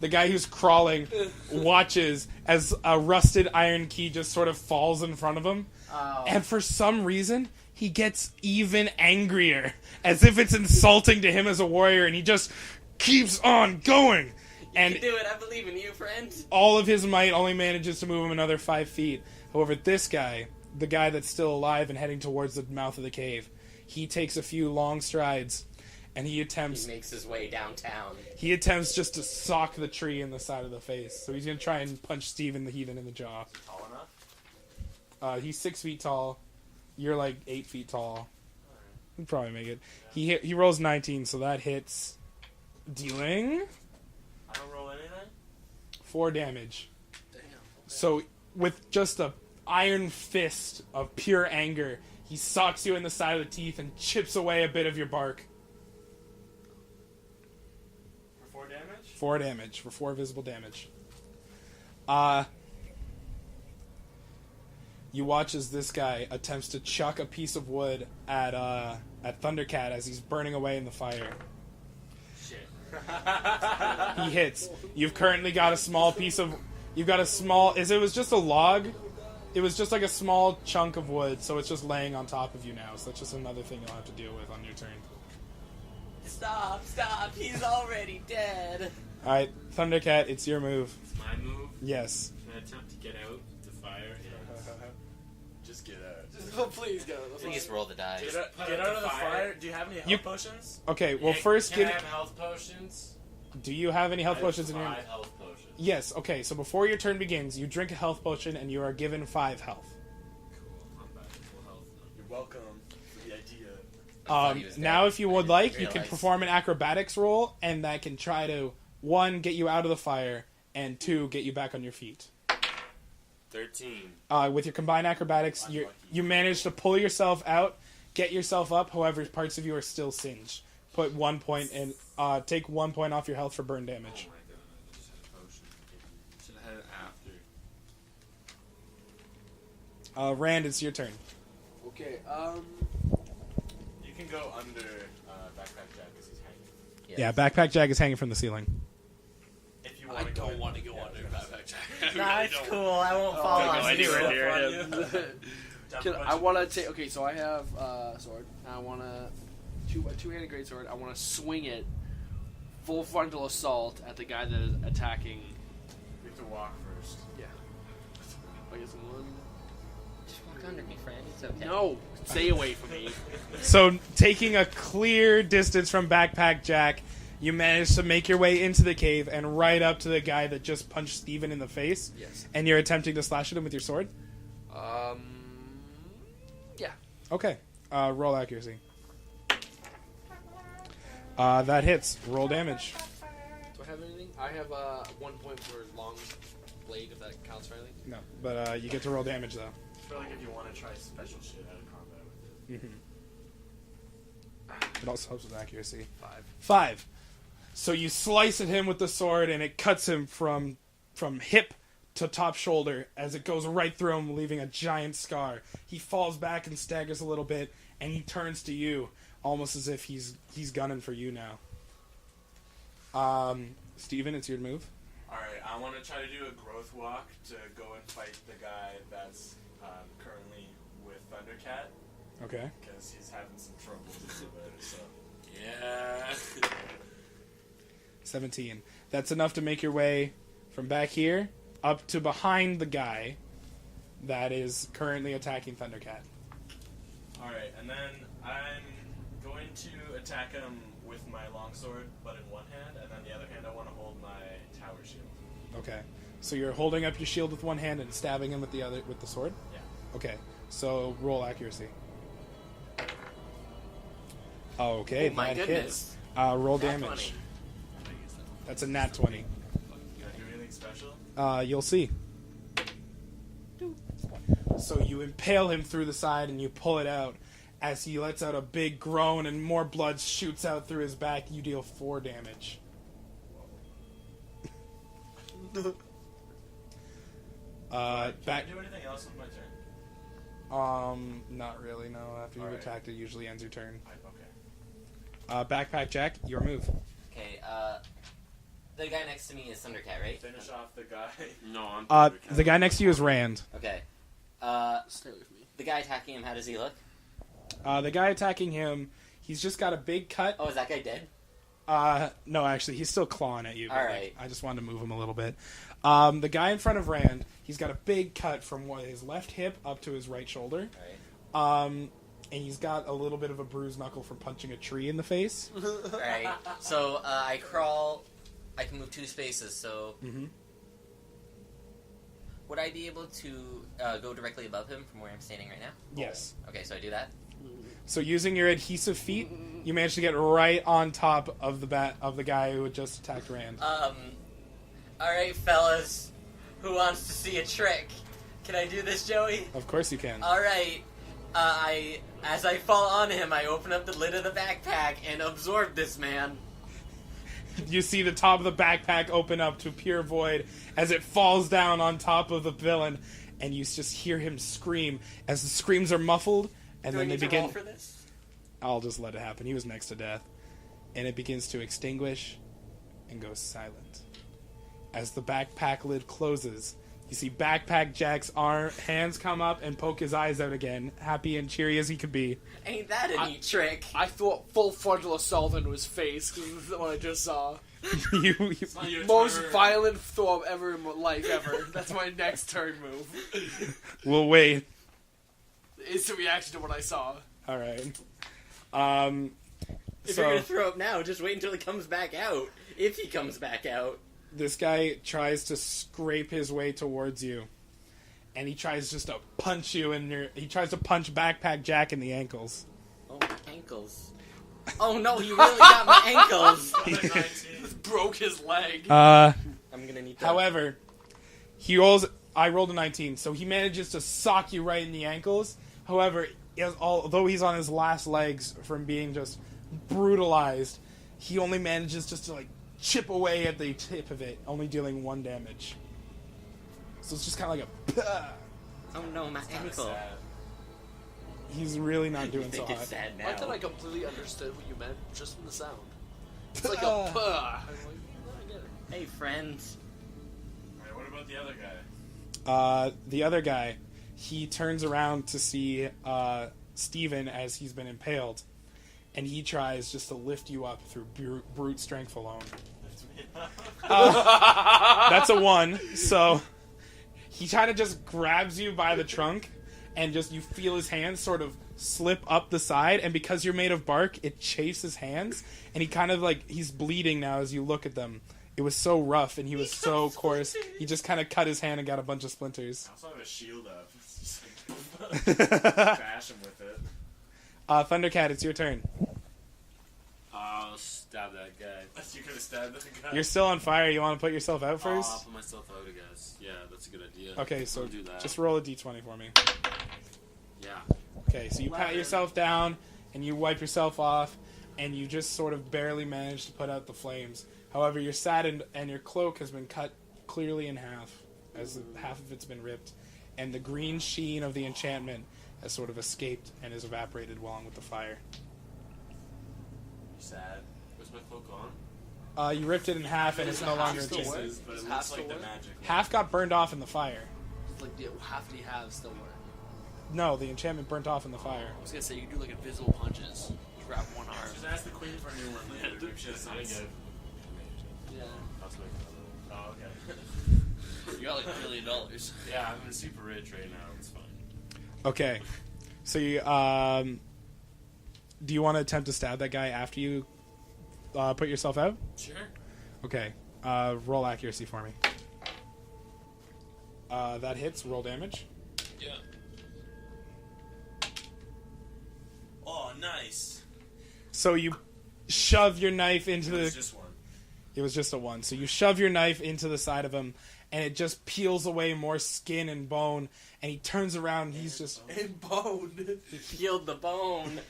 the guy who's crawling watches as a rusted iron key just sort of falls in front of him. Oh. And for some reason, he gets even angrier, as if it's insulting to him as a warrior, and he just keeps on going. You And can do it. I believe in you, friend. all of his might only manages to move him another 5 feet. However, this guy, the guy that's still alive and heading towards the mouth of the cave, he takes a few long strides, and he He attempts makes his way downtown. just to sock the tree in the side of the face. So he's going to try and punch Steven the Heathen in the jaw. Tall enough? He's 6 feet tall. You're like 8 feet tall. He'd probably make it. He rolls 19, so that hits, dealing I don't roll anything? 4 damage. Damn. So with just a iron fist of pure anger, he socks you in the side of the teeth and chips away a bit of your bark. For 4 damage? 4 damage for 4 visible damage. You watch as this guy attempts to chuck a piece of wood at Thundercat as he's burning away in the fire. Shit. He hits. You've currently got a small piece of. You've got a small. It was just a log. It was just like a small chunk of wood, so it's just laying on top of you now. So that's just another thing you'll have to deal with on your turn. Stop! He's already dead. All right, Thundercat, it's your move. It's my move. Yes. Can I attempt to get out the fire? Just get out. Please go. Please roll the die. Get out, put get out out the of the fire. fire. Do you have any health You- potions? Okay. Well, Yeah, first, can I give. have health potions? Do you have any health I have potions in your? 5 health potions. Yes. Okay. So before your turn begins, you drink a health potion and you are given 5 health. Cool. I'm back to full health now. You're welcome for the idea. thought he was dead. Now, if you I would didn't like, you can realize. perform an acrobatics roll, and that can try to 1 get you out of the fire, and 2 get you back on your feet. 13. With your combined acrobatics, you manage to pull yourself out, get yourself up. However, parts of you are still singed. Put 1 point in. Take 1 point off your health for burn damage. Oh my god, I just had a potion. Should have had it after. Rand, it's your turn. Okay. You can go under Backpack Jack because he's hanging. Yes. Yeah, Backpack Jack is hanging from the ceiling. If you I want to go don't in. want to go Yeah, under sure. Backpack Jack. Nah, it's cool. I won't fall no, on you. I want to take. Okay, so I have sword. I want to a two-handed greatsword. I want to swing it full frontal assault at the guy that is attacking. We have to walk first. Yeah. I guess one. Just walk under me, friend. It's okay. No, stay away from me. So, taking a clear distance from Backpack Jack, you manage to make your way into the cave and right up to the guy that just punched Steven in the face. Yes. And you're attempting to slash at him with your sword? Yeah. Okay. Roll accuracy. That hits. Roll damage. Do I have anything? I have 1 point for long blade, if that counts for anything. No, but you get to roll damage, though. I feel like if you want to try special shit out of combat with it. It also helps with accuracy. 5. 5. So you slice at him with the sword, and it cuts him from hip to top shoulder as it goes right through him, leaving a giant scar. He falls back and staggers a little bit, and he turns to you, almost as if he's gunning for you now. Steven, it's your move. Alright, I want to try to do a growth walk to go and fight the guy that's currently with Thundercat. Okay. Because he's having some troubles over there, so. Yeah. 17. That's enough to make your way from back here up to behind the guy that is currently attacking Thundercat. Alright, and then I'm going to attack him with my longsword, but in one hand, and then the other hand I want to hold my tower shield. Okay. So you're holding up your shield with one hand and stabbing him with the other with the sword? Yeah. Okay. So roll accuracy. Okay, Oh my that goodness. hits. Roll Nat damage. 20. That's a nat 20. Can I do anything special? You'll see. So you impale him through the side and you pull it out. As he lets out a big groan and more blood shoots out through his back, you deal 4 damage. Can Back. I do anything else with my turn? Not really. No. After you've Alright. attacked, it usually ends your turn. Okay. Backpack Jack, your move. Okay, The guy next to me is Thundercat, right? Finish off the guy. No, I'm. The guy next to you is Rand. Okay. Stay with me. The guy attacking him, how does he look? The guy attacking him, he's just got a big cut. Oh, is that guy dead? No, actually, he's still clawing at you. But, Alright. I just wanted to move him a little bit. The guy in front of Rand, he's got a big cut from his left hip up to his right shoulder. Alright. And he's got a little bit of a bruised knuckle from punching a tree in the face. Alright. So, I crawl. I can move 2 spaces, so... Mm-hmm. Would I be able to go directly above him from where I'm standing right now? Yes. Okay, so I do that. So using your adhesive feet, you managed to get right on top of the guy who had just attacked Rand. Alright, fellas. Who wants to see a trick? Can I do this, Joey? Of course you can. Alright. As I fall on him, I open up the lid of the backpack and absorb this man. You see the top of the backpack open up to pure void as it falls down on top of the villain, and you just hear him scream as the screams are muffled, and Do I then they need to begin. roll for this? I'll just let it happen. He was next to death, and it begins to extinguish and goes silent. As the backpack lid closes, you see Backpack Jack's hands come up and poke his eyes out again, happy and cheery as he could be. Ain't that a neat trick? I thought full frontal assault into his face because what I just saw. you, It's not your Most turn. violent throw ever in my life ever. That's my next turn move. we'll wait. Instant reaction to what I saw. All right. If So you're gonna throw up now, just wait until he comes back out. If he comes back out. this guy tries to scrape his way towards you, and he tries just to punch you in your. He tries to punch Backpack Jack in the ankles. Oh, my ankles. Oh no, he really got my ankles. Another 19. Broke his leg. I'm gonna need to... However, he rolls. I rolled a 19, so he manages to sock you right in the ankles. However, although he's on his last legs from being just brutalized, he only manages just to chip away at the tip of it, only dealing 1 damage. So it's just kind of like a. Oh no, my ankle. Sad. He's really not You doing think so it's hot. sad now? I thought I completely understood what you meant just from the sound. It's like a puh. I'm like, I get it. Hey, friends. Alright, what about the other guy? The other guy, he turns around to see Steven as he's been impaled, and he tries just to lift you up through brute strength alone. That's a 1, so he kind of just grabs you by the trunk, and just you feel his hands sort of slip up the side, and because you're made of bark, it chafes his hands, and he kind of he's bleeding now as you look at them. It was so rough, and he was so coarse. He just kind of cut his hand and got a bunch of splinters. I also have a shield up. It's just bash him with it. Thundercat, it's your turn. I'll stab that guy. You could have stabbed the guy. You're still on fire. You want to put yourself out I'll first? put myself out, I guess. Yeah, that's a good idea. Okay, so I'll do that. just roll a d20 for me. Yeah. Okay, so you pat 11. yourself down, and you wipe yourself off, and you just sort of barely manage to put out the flames. However, you're saddened, and your cloak has been cut clearly in half, as half of it's been ripped, and the green sheen of the enchantment has sort of escaped and is evaporated along with the fire. Sad. Was my cloak on? You ripped it in half, and it's no longer still enchanted. work? Pieces, but it Does looks half like still the work? magic. Half got burned off in the fire. It's like half the halves still work. No, the enchantment burnt off in the fire. I was gonna say you can do like invisible punches. Just wrap one arm. Just ask the queen for a new one later. If she has something good. Yeah. I'll swing another. Oh, okay. You got like $1 million. Yeah, I'm super rich right now. It's fine. Okay, so you do you want to attempt to stab that guy after you put yourself out? Sure. Okay, roll accuracy for me. That hits. Roll damage. Yeah. Oh, nice. So you shove your knife into It's the. just one. It was just a 1. So you shove your knife into the side of him, and it just peels away more skin and bone. And he turns around. And he's just And bone. He peeled the bone.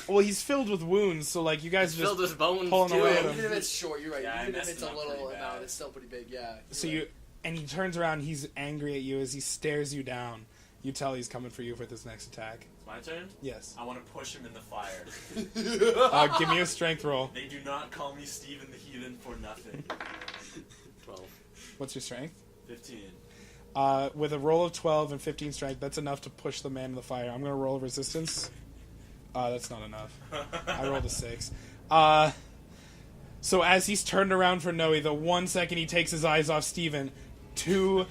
well. He's filled with wounds. So you guys It's just filled with bones, pulling too. away at him. Even if it's short, you're right. Yeah, I Even if messed it's him a up little pretty amount, bad. it's still pretty big. Yeah. So you're you and he turns around. He's angry at you as he stares you down. You tell he's coming for you for this next attack. It's my turn? Yes. I want to push him in the fire. Give me a strength roll. They do not call me Steven the Heathen for nothing. 12. What's your strength? 15. With a roll of 12 and 15 strength, that's enough to push the man in the fire. I'm going to roll resistance. That's not enough. I rolled a 6. So as he's turned around for Noey, the 1 second he takes his eyes off Steven, 2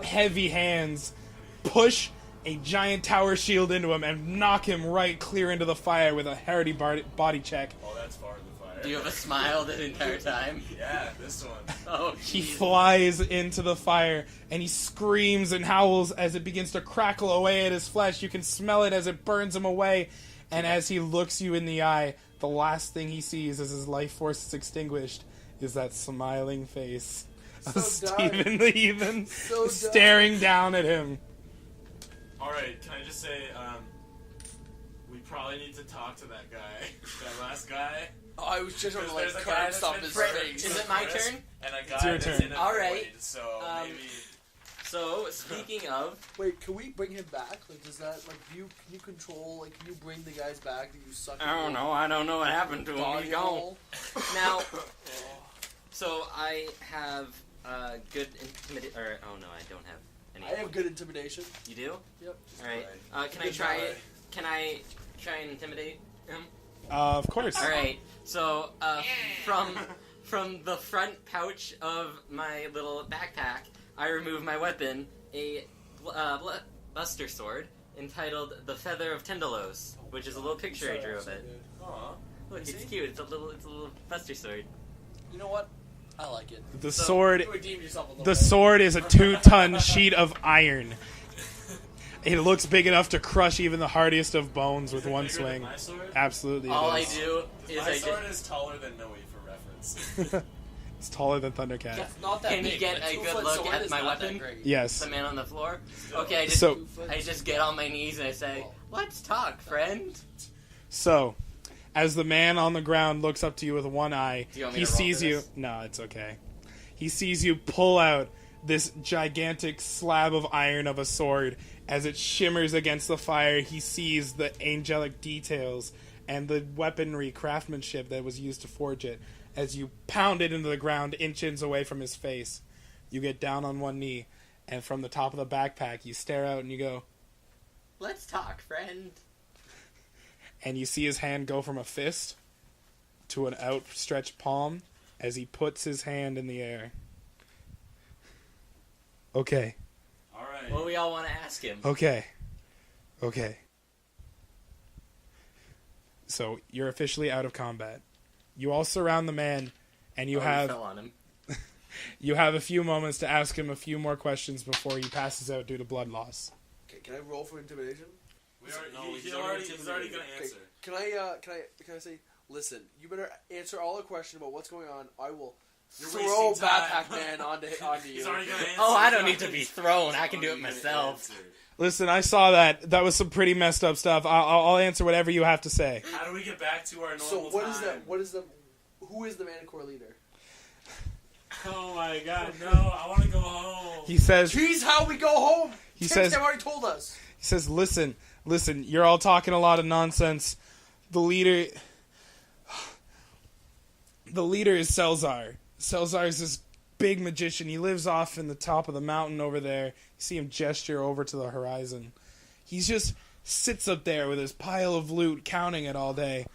heavy hands push a giant tower shield into him and knock him right clear into the fire with a hardy body check. Oh, that's far in the fire. Do you have a smile the entire time? Yeah, this one. Oh, He jeez. flies into the fire and he screams and howls as it begins to crackle away at his flesh. You can smell it as it burns him away. And as he looks you in the eye, the last thing he sees as his life force is extinguished is that smiling face of Stephen the Heathen staring down at him. Alright, can I just say, we probably need to talk to that guy. That last guy. Oh, I was just Because like, there's a guy current that's stuff been his perfect face. Is it my turn? And a your guy that's turn. in a Alright, void, so maybe... So, speaking of, Wait, can we bring him back? Like, does that, like, can you control, like, can you bring the guys back that you suck? I don't know what happened to him. Dog He's gone. hole? Now, so I have good intimidate. Or oh no, I don't have any. I have good intimidation. You do? Yep. All right. Can I Good try? try. Can I try and intimidate him? Of course. All right. So from the front pouch of my little backpack, I remove my weapon, a buster sword entitled "The Feather of Tyndalos," which is a little picture I drew of it. Aw. Look, it's cute. It's a little buster sword. You know what? I like it. The sword. You redeemed yourself a little The bit. sword is a 2-ton sheet of iron. It looks big enough to crush even the hardiest of bones with one Bigger than swing. my sword? Absolutely, All it I is. do is My I sword just. is taller than Noey, for reference. It's taller than Thundercat. It's not that Can you big. get a 2 good foot look sword at is my not that weapon? great. Yes. The man on the floor. Still. Okay, So, I just get on my knees and I say, "Let's talk, friend." as the man on the ground looks up to you with one eye, Do you want me he to roll sees for you. this? No, it's okay. He sees you pull out this gigantic slab of iron of a sword. As it shimmers against the fire, he sees the angelic details and the weaponry craftsmanship that was used to forge it. As you pound it into the ground inches away from his face, you get down on one knee, and from the top of the backpack, you stare out and you go, Let's talk, friend. and you see his hand go from a fist to an outstretched palm as he puts his hand in the air. Okay. Alright. Well, we all want to ask him. Okay. So, you're officially out of combat. You all surround the man, and you Oh, have fell on him. you have a few moments to ask him a few more questions before he passes out due to blood loss. Okay, can I roll for intimidation? We already, No, he's he's already already going to answer. Can I say, listen, you better answer all the questions about what's going on. I will You're throw wasting time. Backpack Man onto you. He's already going to answer. Oh, I don't need to be thrown. I can do it He's gonna myself. answer. Listen, I saw that. That was some pretty messed up stuff. I'll answer whatever you have to say. How do we get back to our normal So what is time? that? What is the? Who is the Manicore leader? Oh my god, no, I want to go home. He says, He's how we go home. He Tim says- Tam already told us. listen, you're all talking a lot of nonsense. The leader is Selzar. Selzar is this big magician. He lives off in the top of the mountain over there. You see him gesture over to the horizon. He just sits up there with his pile of loot, counting it all day.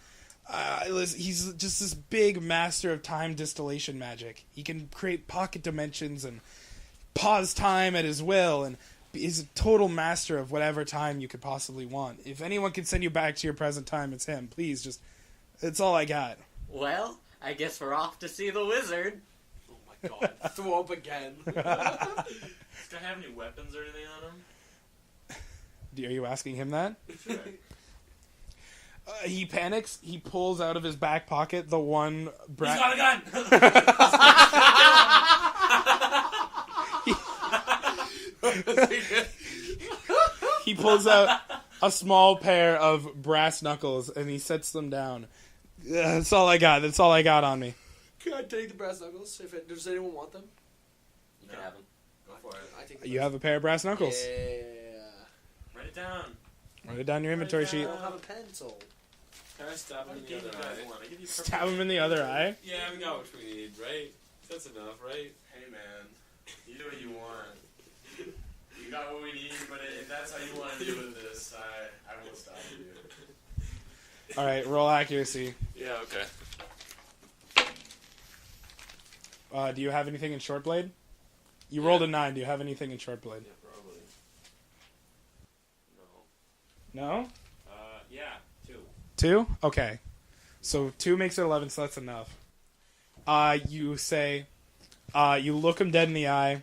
He's just this big master of time distillation magic. He can create pocket dimensions and pause time at his will, and is a total master of whatever time you could possibly want. If anyone can send you back to your present time, it's him. Please, just... It's all I got. Well, I guess we're off to see the wizard. Oh my god! Throw up again. Does this guy have any weapons or anything on him? Are you asking him that? Sure. He panics. He pulls out of his back pocket the one... He's got a gun! He pulls out a small pair of brass knuckles, and he sets them down. That's all I got. That's all I got on me. Can I take the brass knuckles? Does anyone want them? You can have him. Go for it. I take. The You have a pair of brass knuckles. Yeah. down. Write it down your inventory Write it sheet. I don't have a pencil. Can I stab him in the other eye? I give you Stab him in the other eye. Yeah, we got what we need, right? That's enough, right? Hey man, you do what you want. You got what we need, but if that's how you want to do with this, I won't stop you. All right, roll accuracy. Yeah, okay. Do you have anything in short blade? You rolled a 9. Do you have anything in short blade? Yeah, probably. No. No? Yeah, 2. 2? Okay. So 2 makes it 11, so that's enough. You say, you look him dead in the eye,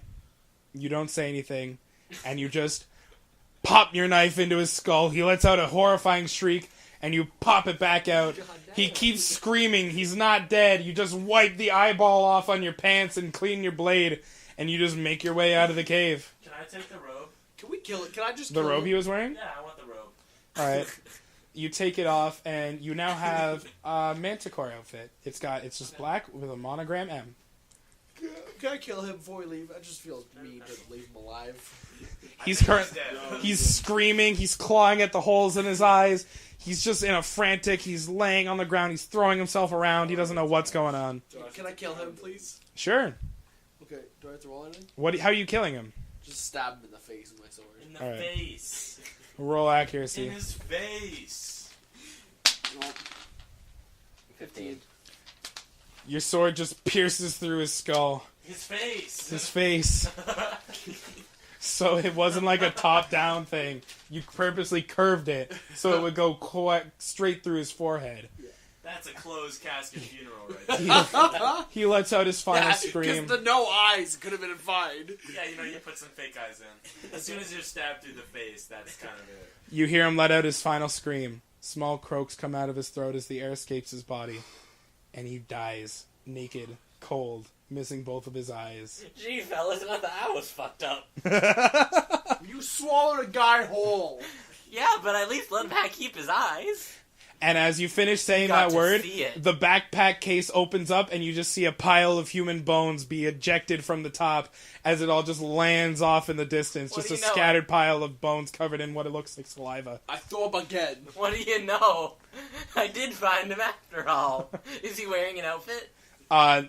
you don't say anything, and you just pop your knife into his skull. He lets out a horrifying shriek, and you pop it back out. He keeps screaming. He's not dead. You just wipe the eyeball off on your pants and clean your blade, and you just make your way out of the cave. Can I take the robe? Can we kill it? Can I just The kill robe him? he was wearing? Yeah, I want the robe. Alright. You take it off, and you now have a Manticore outfit. It's just black with a monogram M. Can I kill him before we leave? I just feel mean to leave him alive. He's screaming, he's clawing at the holes in his eyes, he's just in a frantic, he's laying on the ground, he's throwing himself around, he doesn't know what's going on. Can I kill him, please? Sure. Okay, do I have to roll anything? How are you killing him? Just stab him in the face with my sword. In the Alright. face. Roll accuracy. In his face. 15. Your sword just pierces through his skull. His face. His face. So it wasn't like a top-down thing. You purposely curved it so it would go quite straight through his forehead. That's a closed casket funeral right there. He lets out his final Yeah, scream. because the no eyes could have been fine. Yeah, you put some fake eyes in. As soon as you're stabbed through the face, that's kind of it. You hear him let out his final scream. Small croaks come out of his throat as the air escapes his body. And he dies, naked, cold, missing both of his eyes. Gee, fellas, I thought I was fucked up. You swallowed a guy whole. Yeah, but at least let him keep his eyes. And as you finish saying Got that to word, see it. the backpack case opens up and you just see a pile of human bones be ejected from the top as it all just lands off in the distance. What Just do a you know? scattered pile of bones covered in what it looks like saliva. I throw up again. What do you know? I did find him after all. Is he wearing an outfit?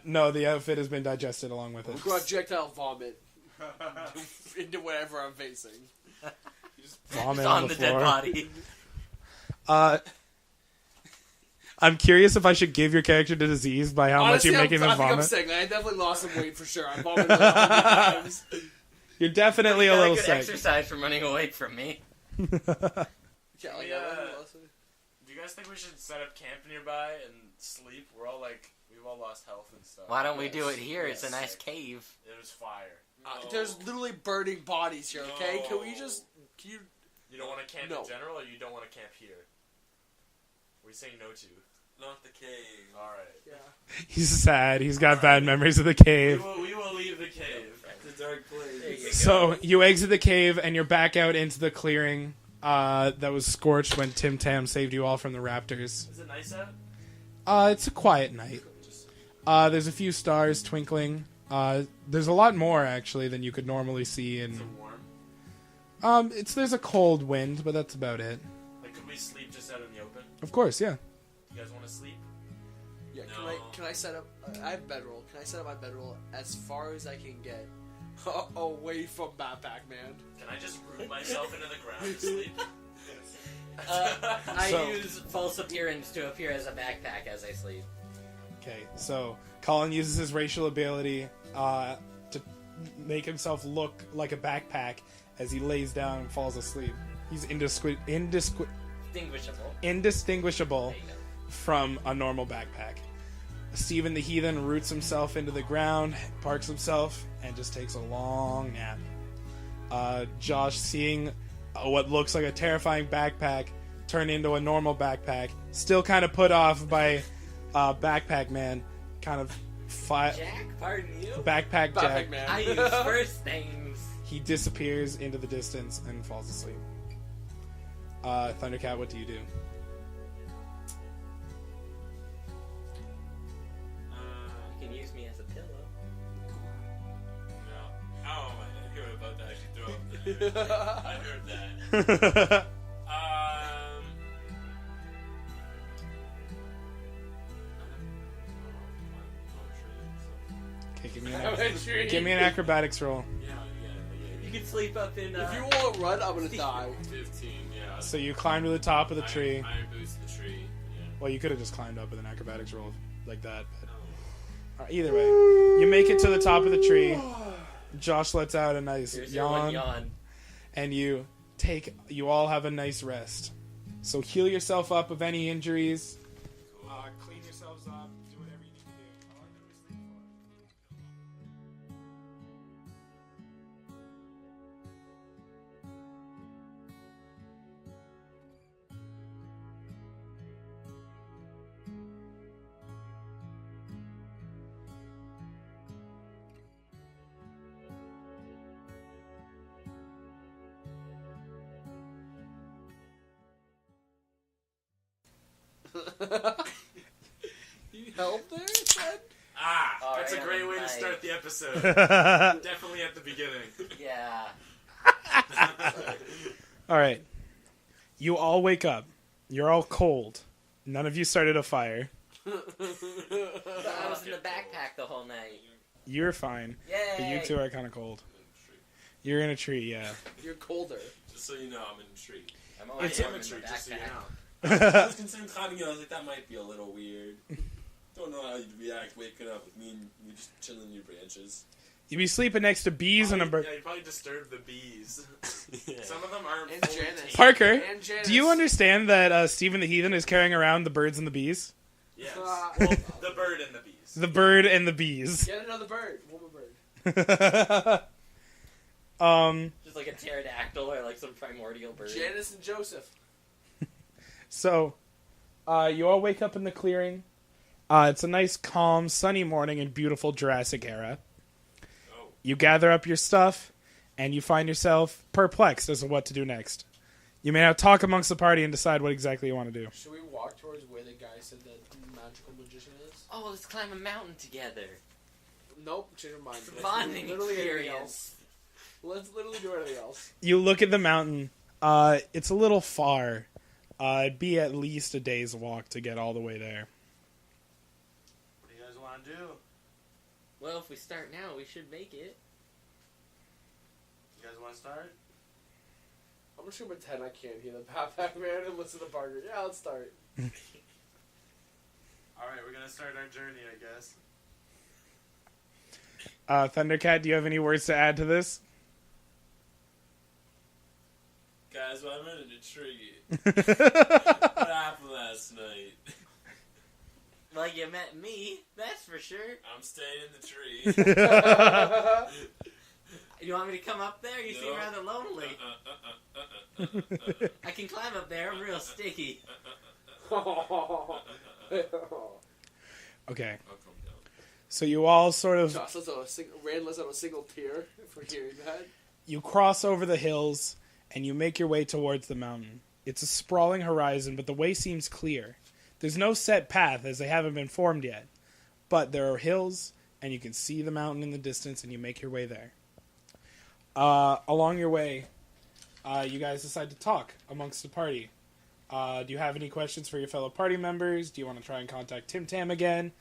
No, the outfit has been digested along with it. Projectile vomit into whatever I'm facing. Vomit It's on on the the dead floor. body. I'm curious if I should give your character the disease by how Honestly, much you're making them I think I'm vomit. sick. I definitely lost some weight for sure. I vomited like 100 times. You're definitely a Got little good sick. exercise from running away from me. Yeah, like, Yeah. I lost weight. Do you guys think we should set up camp nearby and sleep? We've all lost health and stuff. Why don't we do it Yes. here? It's a Yes. nice cave. It was fire. There's literally burning bodies here, okay? No. Can you... You don't want to camp No. in general, or you don't want to camp here? What are you saying no to? Not the cave. Alright. Yeah. He's sad. He's got bad memories of the We cave. will leave the cave. It's a dark place. There you go. So you exit the cave and you're back out into the clearing that was scorched when Tim Tam saved you all from the raptors. Is it nice out? It's a quiet night. There's a few stars twinkling. There's a lot more actually than you could normally see in. Is it warm? There's a cold wind, but that's about it. Like, could we sleep just out in the open? Of course, yeah. You guys want to sleep? Yeah, No. can I set up... I have bedroll. Can I set up my bedroll as far as I can get away from Backpack Man? Can I just root myself into the ground to sleep? I So- use false appearance to appear as a backpack as I sleep. Okay, so Collin uses his racial ability to make himself look like a backpack as he lays down and falls asleep. He's indistinguishable Distinguishable. There you go. from a normal backpack. Stephen the Heathen roots himself into the ground, parks himself, and just takes a long nap. Josh, seeing what looks like a terrifying backpack turn into a normal backpack, still kind of put off by Backpack Man, kind of Jack, pardon you? Backpack Jack. Backpack Man. I use first names. He disappears into the distance and falls asleep. Thundercat, what do you do? You can use me as a pillow. No. How am I here about to actually throw up? I heard that. Okay, Give me an acrobatics roll. You can sleep up in. If you won't run, I'm gonna die. 15, yeah. So you climb to the top of the tree. Iron boots the tree. Yeah. Well, you could have just climbed up with an acrobatics roll like that. But Oh. either way, you make it to the top of the tree. Josh lets out a nice Here's your one yawn, yawn. and you all have a nice rest. So heal yourself up of any injuries. Clean yourselves up. Do whatever you need to do. How long did we sleep for? You help there, Fred? Ah, that's a Alright, great way to nice. start the episode. Definitely at the beginning. Yeah. All right. You all wake up. You're all cold. None of you started a fire. I was in the backpack the whole night. You're fine. Yay! But you two are kind of cold. You're in a tree, yeah. You're colder. Just so you know, I'm in a tree. I'm always It's in I'm the in a tree, just so you backpack. know. I was concerned climbing in. I was like, that might be a little weird. Don't know how you'd react waking up with me and you just chilling in your branches. You'd be sleeping next to bees and a bird. Yeah, you probably disturb the bees. Yeah. Some of them aren't And fully Janice. tamed. Parker, And Janice. do you understand that Stephen the Heathen is carrying around the birds and the bees? Yes. Ah. Well, the bird and the bees. The bird and the bees. Get another bird. One more bird. Just like a pterodactyl or like some primordial bird. Janice and Joseph. So, you all wake up in the clearing. It's a nice, calm, sunny morning in beautiful Jurassic era. Oh. You gather up your stuff, and you find yourself perplexed as to what to do next. You may now talk amongst the party and decide what exactly you want to do. Should we walk towards where the guy said that magical magician is? Oh, let's climb a mountain together. Nope, change your mind. It's a bonding Literally anything experience. else. Let's literally do anything else. You look at the mountain. It's a little far. It'd be at least a day's walk to get all the way there. What do you guys want to do? Well, if we start now, we should make it. You guys want to start? I'm just gonna pretend I can't hear the backpack man and listen to Parker. Yeah, let's start. Alright, we're going to start our journey, I guess. Thundercat, do you have any words to add to this? Guys, well, I'm in a tree. What happened last night? Well, you met me, that's for sure. I'm staying in the tree. You want me to come up there? You seem No. rather lonely. I can climb up there. I'm real sticky. Okay. I'll come down. So you all sort of Josh lets out Rand lets out a single tear for hearing that. you cross over the hills and you make your way towards the mountain. It's a sprawling horizon, but the way seems clear. There's no set path as they haven't been formed yet. But there are hills and you can see the mountain in the distance and you make your way there. Along your way, you guys decide to talk amongst the party. Do you have any questions for your fellow party members? Do you want to try and contact Tim Tam again?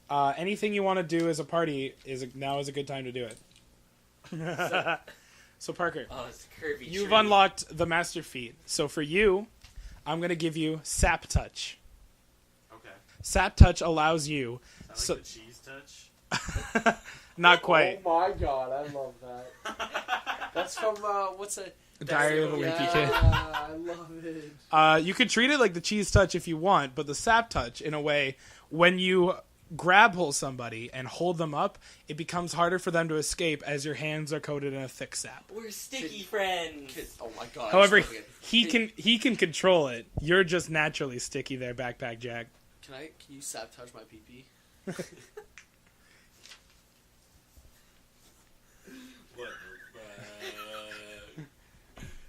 Anything you want to do as a party now is a good time to do it. So Parker, Oh, it's a curvy you've tree. unlocked the master feat. So for you, I'm going to give you Sap Touch. Okay. Sap Touch allows you, Sound So- like the cheese touch? not quite, Oh my god, I love that. That's from what's that? Diary of a Wimpy Kid. I love it. You could treat it like the cheese touch if you want, but the sap touch, in a way, when you grab hold somebody and hold them up, it becomes harder for them to escape as your hands are coated in a thick sap. We're sticky friends. Oh my god. However, I just love it. he can control it. You're just naturally sticky there, Backpack Jack. Can you sabotage my pee-pee? What?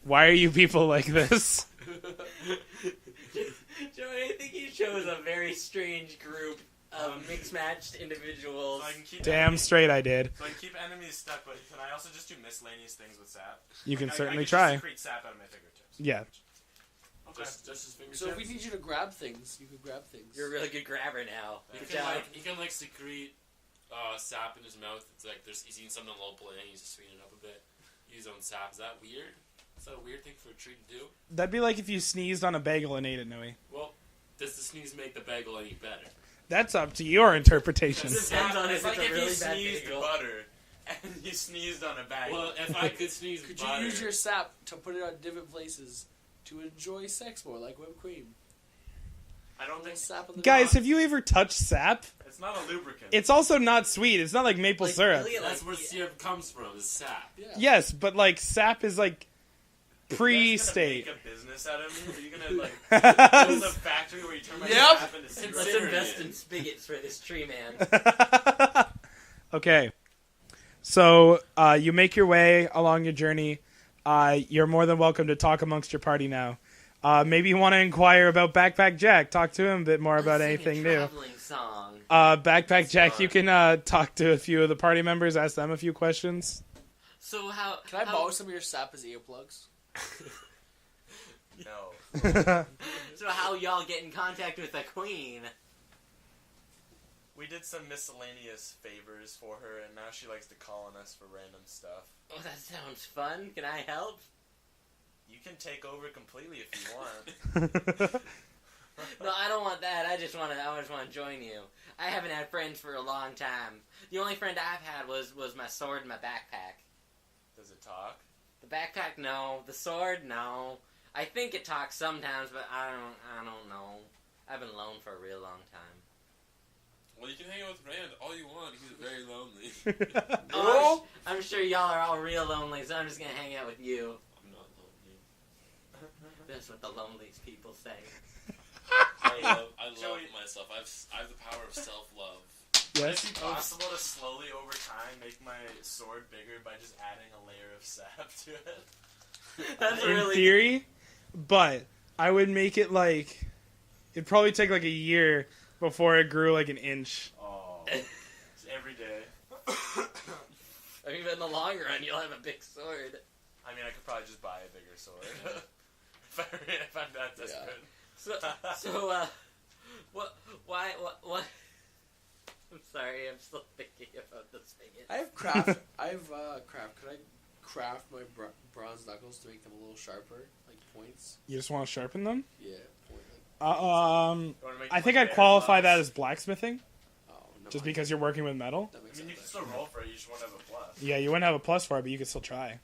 Why are you people like this? Joey, I think you chose a very strange group of mixed-matched individuals. So I can keep Damn straight I did. So I can keep enemies stuck, but can I also just do miscellaneous things with sap? You can I certainly can try. Just secrete sap out of my fingertips. Yeah. Okay. Just his fingertips. So if we need you to grab things, you can grab things. You're a really good grabber now. He Good can job. he can secrete sap in his mouth. It's like he's eating something local and he needs to sweeten it up a bit. Use his own sap. Is that weird? Is that a weird thing for a tree to do? That'd be like if you sneezed on a bagel and ate it, Noey. Well, does the sneeze make the bagel any better? That's up to your interpretation. Depends on It's if like it's a if really you bad sneezed bagel. butter and you sneezed on a bag. Well, if I could sneeze Could butter, you use your sap to put it on different places to enjoy sex more, like whipped cream? I don't think Sap on the Guys, have you ever touched sap? it's not a lubricant. It's also not sweet. It's not like maple Like, syrup. really, that's like, where syrup comes from. Is sap. Yeah. Yes, but like sap is like You pre-state. guys gonna make a business out of me? Are you gonna like build a factory where you turn my Yep. sap into syrup? Let's Consider invest it. in spigots for this tree man. Okay. So you make your way along your journey. You're more than welcome to talk amongst your party now. Maybe you want to inquire about Backpack Jack. Talk to him a bit more about Let's sing anything a new. traveling song. Backpack Jack, you can talk to a few of the party members, ask them a few questions. So how Can I how- borrow some of your sap as earplugs? No. So how y'all get in contact with the queen? We did some miscellaneous favors for her, and now she likes to call on us for random stuff. Oh, that sounds fun. Can I help? You can take over completely if you want. No, I don't want that. I just want to join you. I haven't had friends for a long time. The only friend I've had was my sword and my backpack. Does it talk? The backpack, no. The sword, no. I think it talks sometimes, but I don't know. I've been alone for a real long time. Well, you can hang out with Rand all you want. He's very lonely. Oh, I'm sure y'all are all real lonely, so I'm just gonna hang out with you. I'm not lonely. That's what the loneliest people say. I love Joey- myself. I have the power of self-love. Would Yes. it be possible to slowly, over time, make my sword bigger by just adding a layer of sap to it? That's In really theory, but I would make it like it'd probably take like a year before it grew like an inch. Oh. It's every day. I mean, in the long run, you'll have a big sword. I mean, I could probably just buy a bigger sword. if I'm that desperate. What? I'm sorry, I'm still thinking about the spigot. I have craft. Could I craft my bronze knuckles to make them a little sharper, like points? You just want to sharpen them? Yeah, point. You wanna make I them think like I'd qualify bear that claws? as blacksmithing, Oh, no. just because you're working with metal. That I makes mean, you can sense. still roll for it, you just won't have a plus. Yeah, you wouldn't have a plus for it, but you could still try.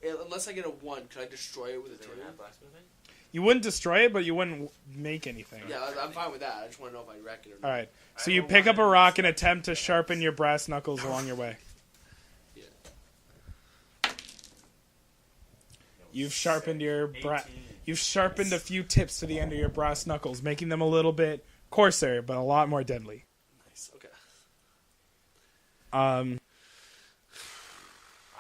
Unless I get a 1, could I destroy it with a Does anyone 2? have blacksmithing? You wouldn't destroy it, but you wouldn't make anything. Yeah, I'm fine with that. I just want to know if I wreck it or not. All right. So I you have a pick up a one. rock and attempt to sharpen your brass knuckles along your way. Yeah. You've sharpened your 18. You've sharpened a few tips to the end of your brass knuckles, making them a little bit coarser, but a lot more deadly. Nice. Okay. I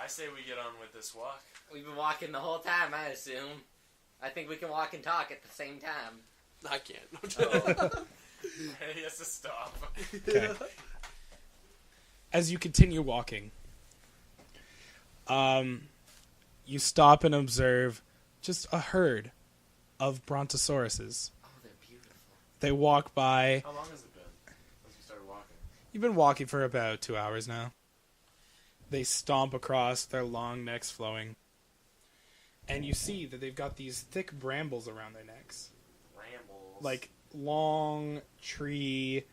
say we get on with this walk. We've been walking the whole time, I assume. I think we can walk and talk at the same time. I can't. He has to stop. Okay. As you continue walking, you stop and observe just a herd of brontosauruses. Oh, they're beautiful. They walk by. How long has it been since we started walking? You've been walking for about 2 hours now. They stomp across, their long necks flowing. And you see that they've got these thick brambles around their necks. Rambles. Like long tree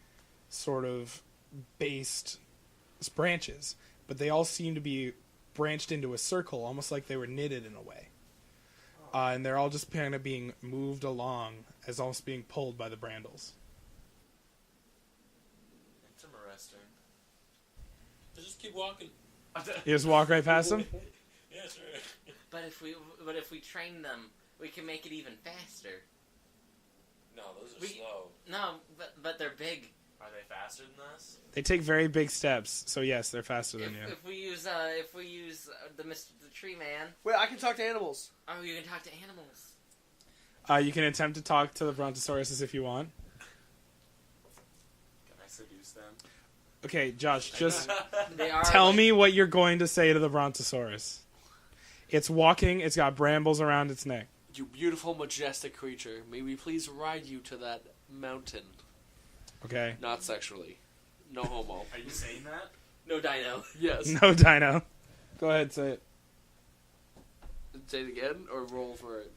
sort of based branches. But they all seem to be branched into a circle, almost like they were knitted in a way. And they're all just kind of being moved along as almost being pulled by the brandles. Interesting. Just keep walking. You just walk right past them? Yeah, sure. But if we train them, we can make it even faster. No, those are We- slow. No, but they're big. Are they faster than us? They take very big steps, so yes, they're faster than you. If we use the tree man. Wait, I can talk to animals. Oh, you can talk to animals. You can attempt to talk to the brontosauruses if you want. introduce them. Okay, Josh, just They are tell like- me what you're going to say to the Brontosaurus. It's walking. It's got brambles around its neck. You beautiful, majestic creature, may we please ride you to that mountain? Okay. Not sexually. No homo. Are you saying that? No dino. Yes. No dino. Go ahead, say it. Say it again, or roll for it.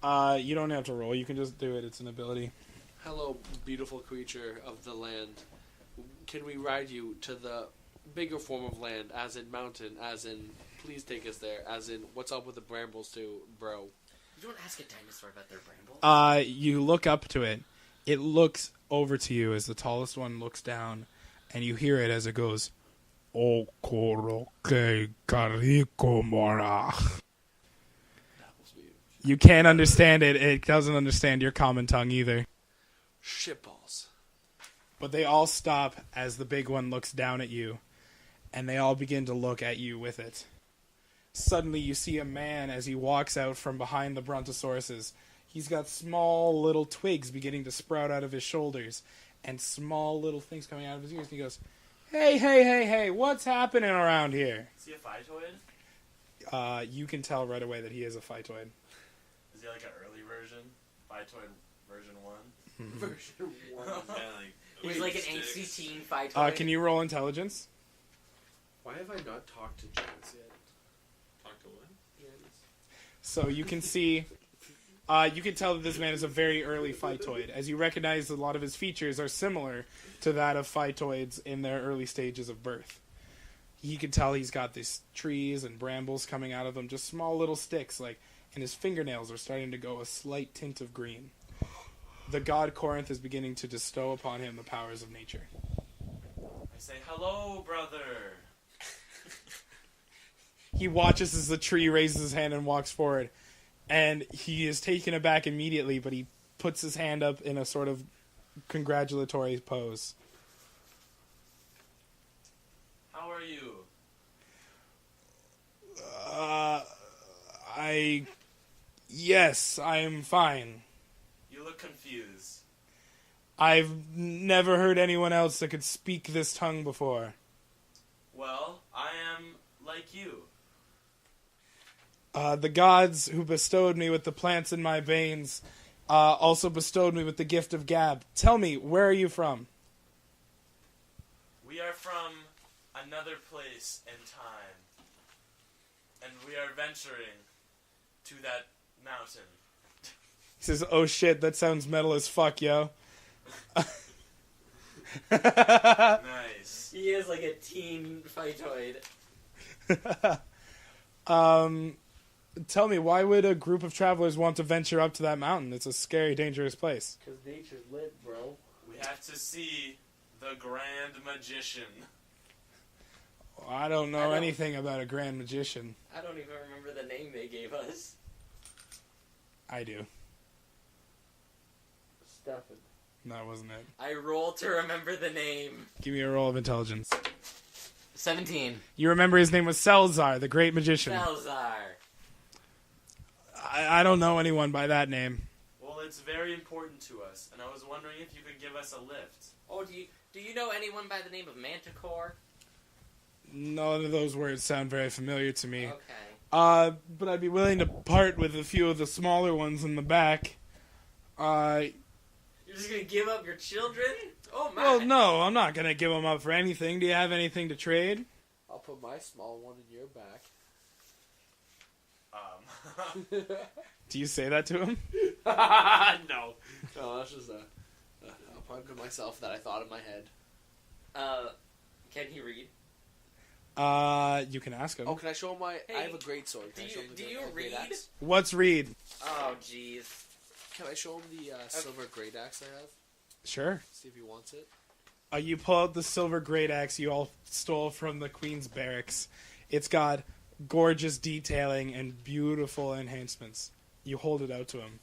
You don't have to roll. You can just do it. It's an ability. Hello, beautiful creature of the land. Can we ride you to the bigger form of land, as in mountain, as in please take us there, as in what's up with the brambles too, bro? You don't ask a dinosaur about their brambles. You look up to it. It looks over to you as the tallest one looks down, and you hear it as it goes, "Okoroke karikomora." That was weird. You can't understand it. It doesn't understand your common tongue either. Shitballs. But they all stop as the big one looks down at you, and they all begin to look at you with it. Suddenly you see a man as he walks out from behind the Brontosauruses. He's got small little twigs beginning to sprout out of his shoulders, and small little things coming out of his ears, and he goes, Hey, what's happening around here? Is he a phytoid? You can tell right away that he is a phytoid. Is he like an early version? Phytoid version 1? Version 1. Yeah, like, He's like an sticks. angsty teen fighter. Can you roll intelligence? Why have I not talked to James yet? Talk to what? So you can see, you can tell that this man is a very early phytoid, as you recognize a lot of his features are similar to that of phytoids in their early stages of birth. You can tell he's got these trees and brambles coming out of them, just small little sticks, and his fingernails are starting to go a slight tint of green. The god Corinth is beginning to bestow upon him the powers of nature. I say, hello, brother. He watches as the tree raises his hand and walks forward, and he is taken aback immediately, but he puts his hand up in a sort of congratulatory pose. How are you? Yes, I am fine. You look confused. I've never heard anyone else that could speak this tongue before. Well, I am like you. The gods who bestowed me with the plants in my veins also bestowed me with the gift of gab. Tell me, where are you from? We are from another place and time. And we are venturing to that mountain. He says, oh shit, that sounds metal as fuck, yo. Nice. He is like a teen phytoid. Tell me, why would a group of travelers want to venture up to that mountain? It's a scary, dangerous place. Because nature's lit, bro. We have to see the Grand Magician. I don't know I don't- anything about a grand magician. I don't even remember the name they gave us. I do. Stefan. That wasn't it. I roll to remember the name. Give me a roll of intelligence. 17. You remember his name was Selzar, the great magician. Salzar. I don't know anyone by that name. Well, it's very important to us, and I was wondering if you could give us a lift. Oh, do you know anyone by the name of Manticore? None of those words sound very familiar to me. Okay. But I'd be willing to part with a few of the smaller ones in the back. You're just gonna give up your children? Oh my. Well, no, I'm not gonna give them up for anything. Do you have anything to trade? I'll put my small one in your back. Do you say that to him? No, that's just a pun to myself that I thought in my head. Can he read? You can ask him. Oh, can I show him my... Hey, I have a great sword. Can I show him do the you great read? axe? What's read? Oh, jeez. Can I show him the silver great axe I have? Sure. See if he wants it. You pull out the silver great axe you all stole from the Queen's barracks. It's got gorgeous detailing and beautiful enhancements. You hold it out to him.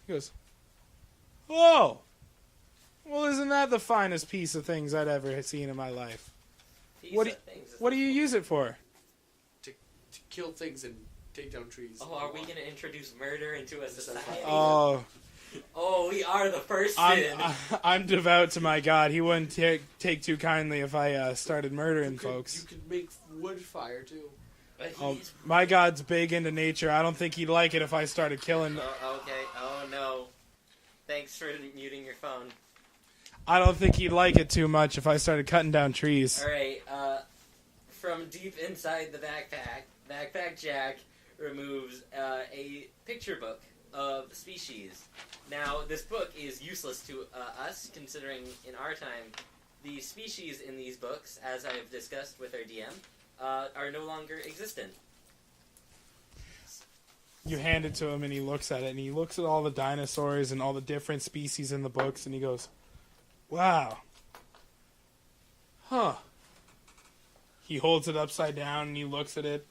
He goes, "Oh! Well, isn't that the finest piece of things I'd ever seen in my life? What do you use it for?" To kill things and take down trees. Oh, are we gonna introduce murder into a society? Oh, Oh, we are the first sin. I'm devout to my God. He wouldn't take too kindly if I started murdering folks. You could make wood fire too. But Oh, he's... my God's big into nature. I don't think he'd like it if I started killing. Oh, okay. Oh, no. Thanks for muting your phone. I don't think he'd like it too much if I started cutting down trees. Alright, from deep inside the Backpack Jack removes a picture book of species. Now, this book is useless to us, considering in our time, the species in these books, as I've discussed with our DM, are no longer existent. You hand it to him, and he looks at it, and he looks at all the dinosaurs and all the different species in the books, and he goes, "Wow. Huh." He holds it upside down, and he looks at it,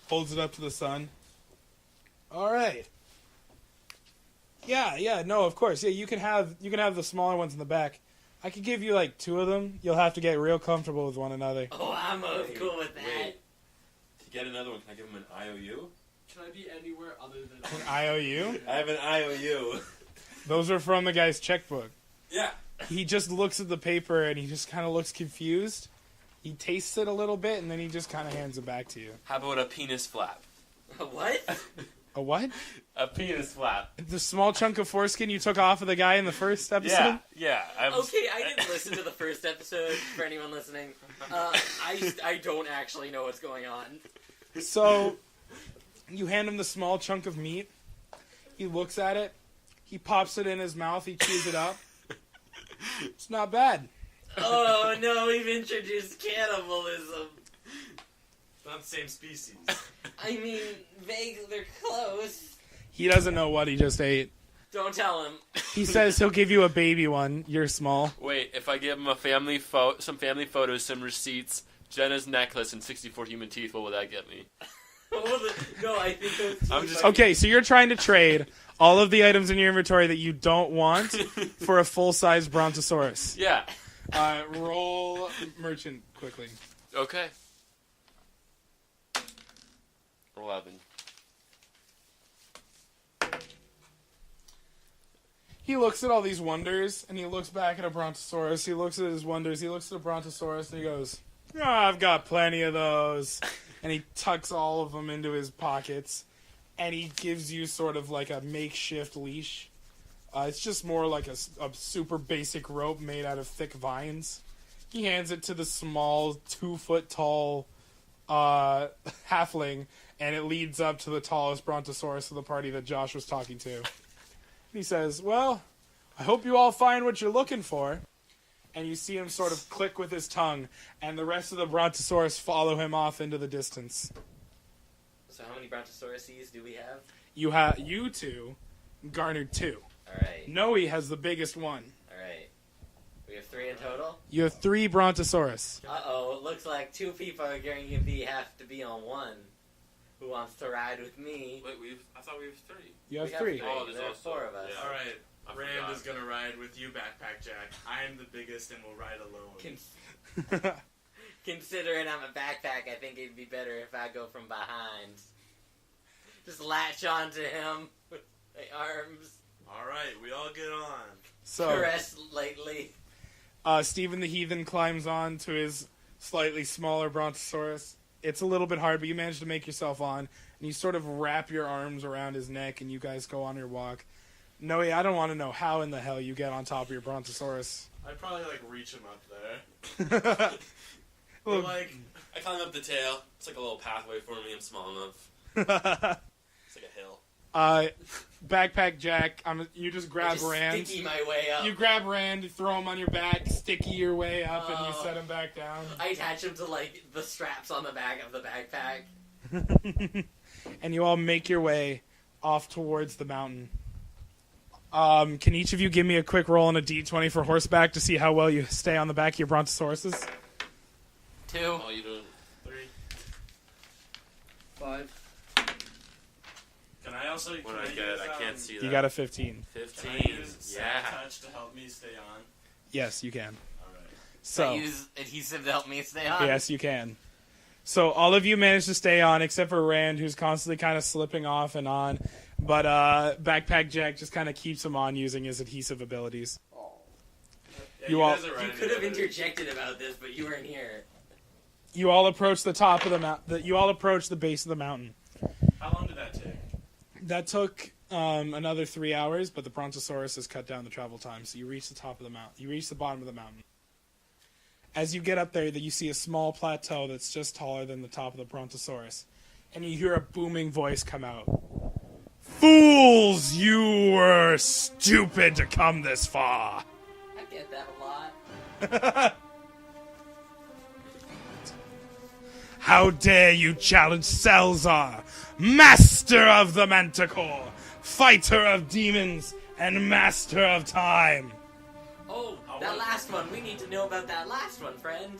holds it up to the sun. All right. Yeah, no, of course. Yeah, you can have the smaller ones in the back. I could give you like 2 of them. You'll have to get real comfortable with one another. Oh, I'm cool with that. Wait. To get another one, can I give him an IOU? Can I be anywhere other than An IOU? I have an IOU. Those are from the guy's checkbook. Yeah. He just looks at the paper and he just kind of looks confused. He tastes it a little bit and then he just kind of hands it back to you. How about a penis flap? What? A what? A penis flap. The small chunk of foreskin you took off of the guy in the first episode? Yeah. Okay, I didn't listen to the first episode, for anyone listening. I don't actually know what's going on. So, you hand him the small chunk of meat. He looks at it. He pops it in his mouth. He chews it up. It's not bad. Oh no, we've introduced cannibalism. Not the same species. I mean, vaguely, they're close. He doesn't know what he just ate. Don't tell him. He says he'll give you a baby one. You're small. Wait, if I give him a some family photos, some receipts, Jenna's necklace, and 64 human teeth, what will that get me? No, I think those. I'm just- Okay, so you're trying to trade all of the items in your inventory that you don't want for a full-size Brontosaurus. Yeah. Roll merchant quickly. Okay. 11. He looks at all these wonders, and he looks back at a Brontosaurus. He looks at his wonders. He looks at a Brontosaurus, and he goes, I've got plenty of those. And he tucks all of them into his pockets, and he gives you sort of like a makeshift leash. It's just more like a super basic rope made out of thick vines. He hands it to the small, 2-foot-tall halfling, and it leads up to the tallest Brontosaurus of the party that Josh was talking to. And he says, well, I hope you all find what you're looking for. And you see him sort of click with his tongue, and the rest of the Brontosaurus follow him off into the distance. So how many Brontosauruses do we have? You two garnered 2. Alright. Noey has the biggest one. Alright. We have 3 in total? You have 3 Brontosaurus. Uh-oh, it looks like 2 people are going to have to be on one. Who wants to ride with me? Wait, I thought we have 3. You have We 3. Oh, there's there are also- 4 of us. yeah. Alright, I Rand forgot. is gonna ride with you, Backpack Jack. I am the biggest and will ride alone. Considering I'm a backpack, I think it'd be better if I go from behind. Just latch onto him with my arms. Alright, we all get on. So, Caress lightly. Stephen the Heathen climbs on to his slightly smaller Brontosaurus. It's a little bit hard, but you manage to make yourself on, and you sort of wrap your arms around his neck, and you guys go on your walk. Noey, I don't want to know how in the hell you get on top of your Brontosaurus. I'd probably like reach him up there. Look, But, like, I climb up the tail. It's like a little pathway for me. I'm small enough. It's like a hill. Backpack Jack, you just grab Just Rand. sticky my way up. You grab Rand, you throw him on your back, sticky your way up, and you Oh. set him back down. I attach him to like the straps on the back of the backpack. And you all make your way off towards the mountain. Can each of you give me a quick roll on a d20 for horseback to see how well you stay on the back of your Brontosauruses? 2. Oh, you don't. 3. 5. Can I also... What can did I use, get? I can't see that. You got a 15. 15. Can I use Yeah. touch to help me stay on? Yes, you can. Alright. So, I use adhesive to help me stay on. yes, you can. So all of you managed to stay on, except for Rand, who's constantly kind of slipping off and on. But Backpack Jack just kind of keeps him on using his adhesive abilities. Yeah, You all- guys are You right could have together. interjected about this, but you weren't here. You all approach the top of the mountain. You all approach the base of the mountain. How long did that take? That took another 3 hours, but the Brontosaurus has cut down the travel time, so you reach the top of the mountain. You reach the bottom of the mountain. As you get up there, you see a small plateau that's just taller than the top of the Brontosaurus, and you hear a booming voice come out. Fools! You were stupid to come this far! I get that a lot. How dare you challenge Selzar, master of the Manticore, fighter of demons, and master of time! Oh, that last one. We need to know about that last one, friend.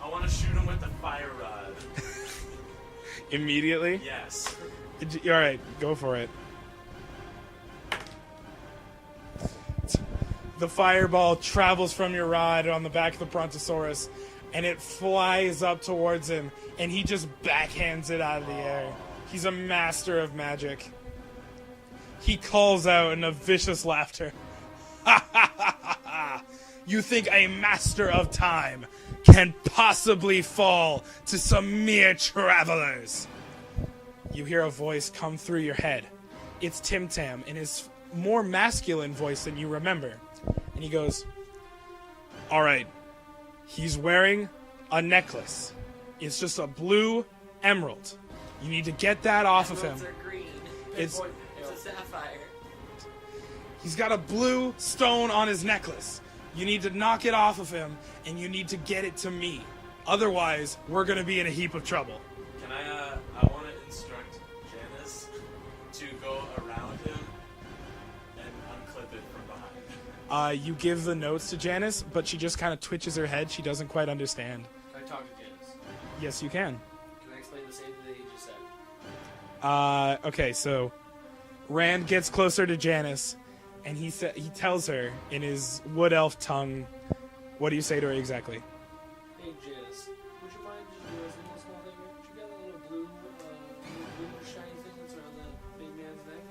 I want to shoot him with the fire rod. Immediately? Yes. Alright, go for it. The fireball travels from your rod on the back of the Brontosaurus, and it flies up towards him, and he just backhands it out of the air. He's a master of magic. He calls out in a vicious laughter. Ha ha ha ha ha! You think a master of time can possibly fall to some mere travelers? You hear a voice come through your head. It's Tim Tam in his more masculine voice than you remember. And he goes, all right, he's wearing a necklace. It's just a blue emerald. You need to get that off of him. Emeralds are green. It's It's a sapphire. He's got a blue stone on his necklace. You need to knock it off of him, and you need to get it to me. Otherwise, we're going to be in a heap of trouble. Can I want to instruct Janice to go around him and unclip it from behind. You give the notes to Janice, but she just kind of twitches her head. She doesn't quite understand. Can I talk to Janice? Yes, you can. Can I explain the same thing that you just said? Okay, so Rand gets closer to Janice, and he tells her in his wood elf tongue. What do you say to her exactly? Hey Janice, would you mind just doing a little small favor? Would you got a little blue shiny thing that's around that big man's neck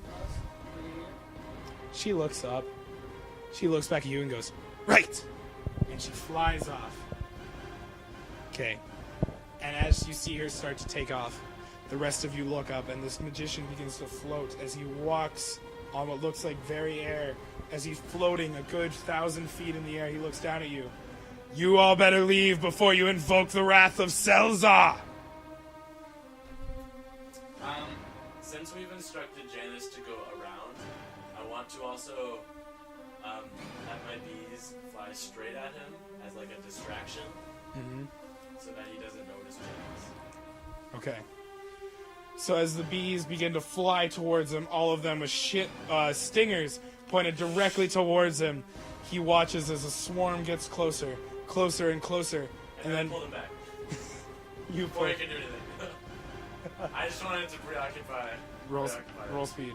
for us? Right here? She looks up. She looks back at you and goes, right! And she flies off. Okay. And as you see her start to take off, the rest of you look up, and this magician begins to float as he walks on what looks like very air. As he's floating a good 1,000 feet in the air, he looks down at you. You all better leave before you invoke the wrath of Selzar! Since we've instructed Janice to go around, I want to also have my bees fly straight at him as like a distraction, so that he doesn't notice Janice. Okay. So as the bees begin to fly towards him, all of them with stingers pointed directly towards him, he watches as a swarm gets closer, closer and closer, and then pull him back you before he can do anything. I just wanted to preoccupy. roll him. speed.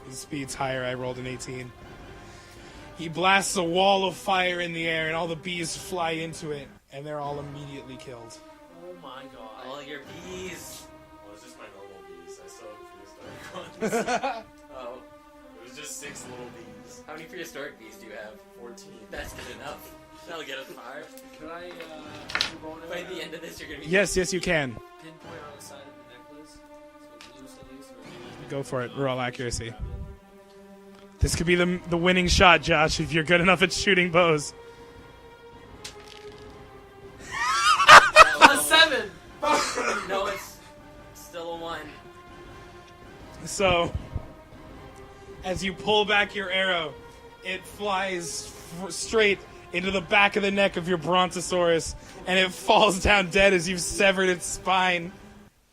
His speed's higher. I rolled an 18. He blasts a wall of fire in the air, and all the bees fly into it, and they're all immediately killed. Oh my god. All your bees. Well, it's just my normal bees. I still have prehistoric ones. Oh. It was just 6 little bees. How many prehistoric bees do you have? 14. That's good enough. That'll get us far. Can I, By the end of this, you're gonna be. Yes, you can. pinpoint on the side of the necklace? So it's loose at least, or maybe Go for it. Roll accuracy. This could be the winning shot, Josh, if you're good enough at shooting bows. a 7! No, it's still a 1. So, as you pull back your arrow, it flies straight into the back of the neck of your Brontosaurus, and it falls down dead as you've severed its spine.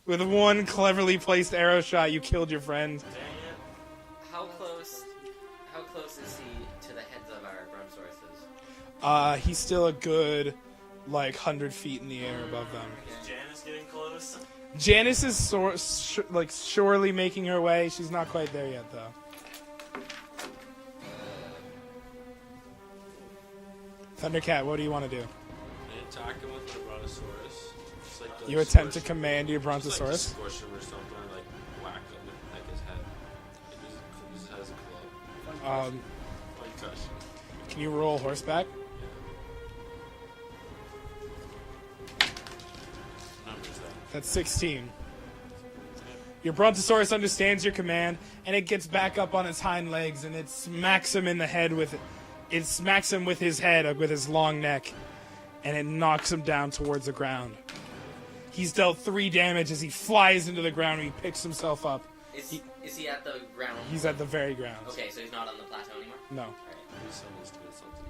With one cleverly placed arrow shot, you killed your friend. Dang it. How close is he to the heads of our brontosauruses? He's still a good, 100 feet in the air above them. Is Janice getting close? Janice is surely making her way. She's not quite there yet, though. Uh, Thundercat, what do you want to do? I attack him with my Brontosaurus. Just like You attempt to command your Just Brontosaurus. squish him or something, or like whack him with like his head. Use his head as a club. Like touch. Can you roll horseback? Numbers that. That's 16. Your Brontosaurus understands your command, and it gets back up on its hind legs, and it smacks him in the head with his head, with his long neck, and it knocks him down towards the ground. He's dealt 3 damage as he flies into the ground and he picks himself up. Is he at the ground? He's at the very ground. Okay, so he's not on the plateau anymore? No. Alright. Someone's doing something.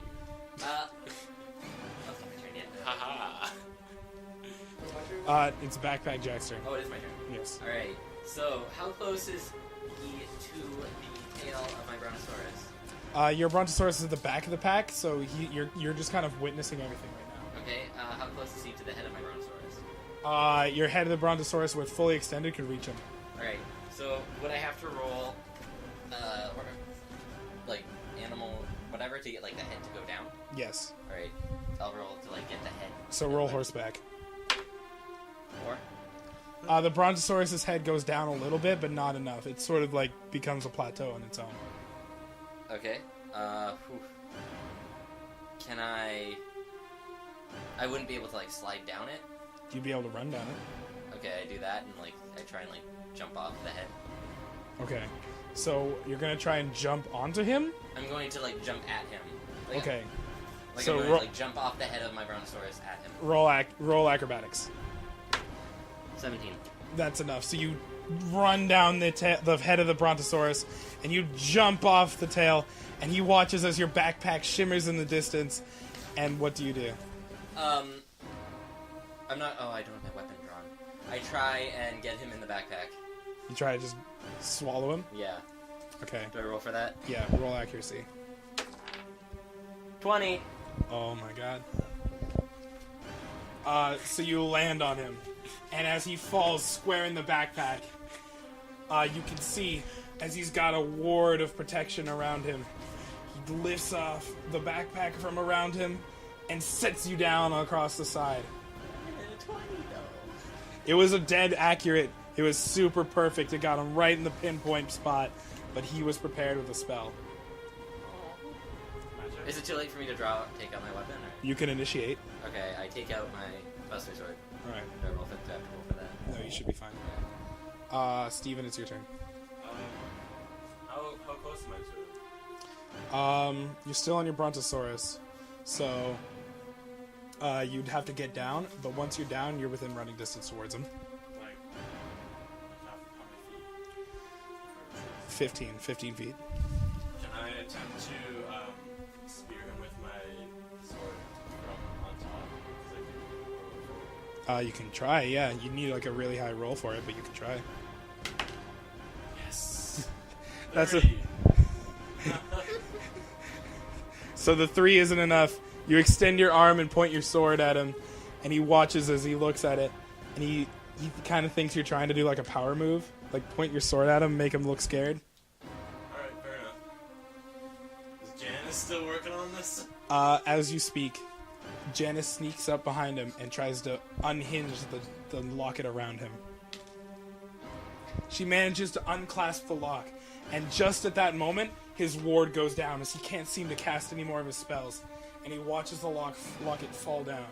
That's not my turn yet. Haha. It's Backpack Jack's turn. Oh, it is my turn. Yes. Alright, so how close is he to the tail of my Brontosaurus? Your Brontosaurus is at the back of the pack, so you're just kind of witnessing everything right Okay, how close is he to the head of my Brontosaurus? now. Your head of the Brontosaurus, with fully extended, could reach him. Alright, so would I have to roll, or, like, animal, whatever, to get, like, the head to go down? Yes. Alright, I'll roll to, like, get the head. So roll horseback. 4? The Brontosaurus's head goes down a little bit, but not enough. It sort of like becomes a plateau on its own. Okay, whew. Can I wouldn't be able to, like, slide down it? You'd be able to run down it. Okay, I do that, and, like, I try and, like, jump off the head. Okay. So you're gonna try and jump onto him? I'm going to, like, jump at him. Like, Okay. Like, So I'm going ro- to, like, jump off the head of my Brontosaurus at him. Roll acrobatics. 17. That's enough. So you run down the head of the Brontosaurus, and you jump off the tail, and he watches as your backpack shimmers in the distance. And what do you do? I'm not. Oh, I don't have my weapon drawn. I try and get him in the backpack. You try to just swallow him? Yeah. Okay. Do I roll for that? Yeah, roll accuracy. 20. Oh my god. So you land on him, and as he falls square in the backpack, you can see as he's got a ward of protection around him, he lifts off the backpack from around him and sets you down across the side. 20 though. It was a dead accurate. It was super perfect. It got him right in the pinpoint spot, but he was prepared with a spell. Is it too late for me to take out my weapon? Or? You can initiate. Okay, I take out my Buster Sword. All right. Do I roll for, do I have to roll for that? No, you should be fine. Steven, it's your turn. How close am I to it? You're still on your Brontosaurus, so you'd have to get down. But once you're down, you're within running distance towards him. Like, how many feet? 15 feet. Can I attempt to spear him with my sword from on top? 'Cause I can roll forward. You can try. Yeah, you need like a really high roll for it, but you can try. Yes. That's a- 30. So the 3 isn't enough. You extend your arm and point your sword at him, and he watches as he looks at it, and he kind of thinks you're trying to do like a power move, like point your sword at him, make him look scared. Alright, fair enough. Is Janice still working on this? As you speak, Janice sneaks up behind him and tries to unhinge the locket around him. She manages to unclasp the lock, and just at that moment, his ward goes down as he can't seem to cast any more of his spells, and he watches the locket fall down.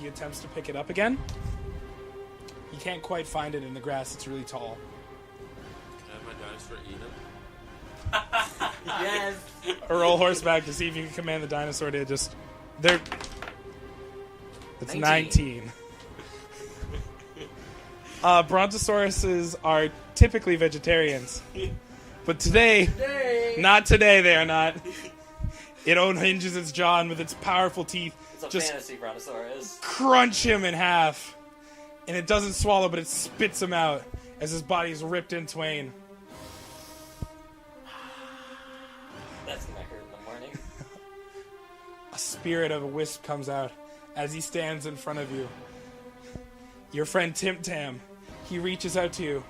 He attempts to pick it up again. He can't quite find it in the grass, it's really tall. Can I have my dinosaur eat him? Yes! Roll horseback to see if you can command the dinosaur to just... It's 19. Brontosauruses are typically vegetarians. But today, not today they are not. It unhinges its jaw and with its powerful teeth It's a just fantasy Brontosaurus. crunch him in half. And it doesn't swallow, but it spits him out as his body is ripped in twain. That's gonna hurt in the morning. A spirit of a wisp comes out as he stands in front of you. Your friend Tim Tam, he reaches out to you,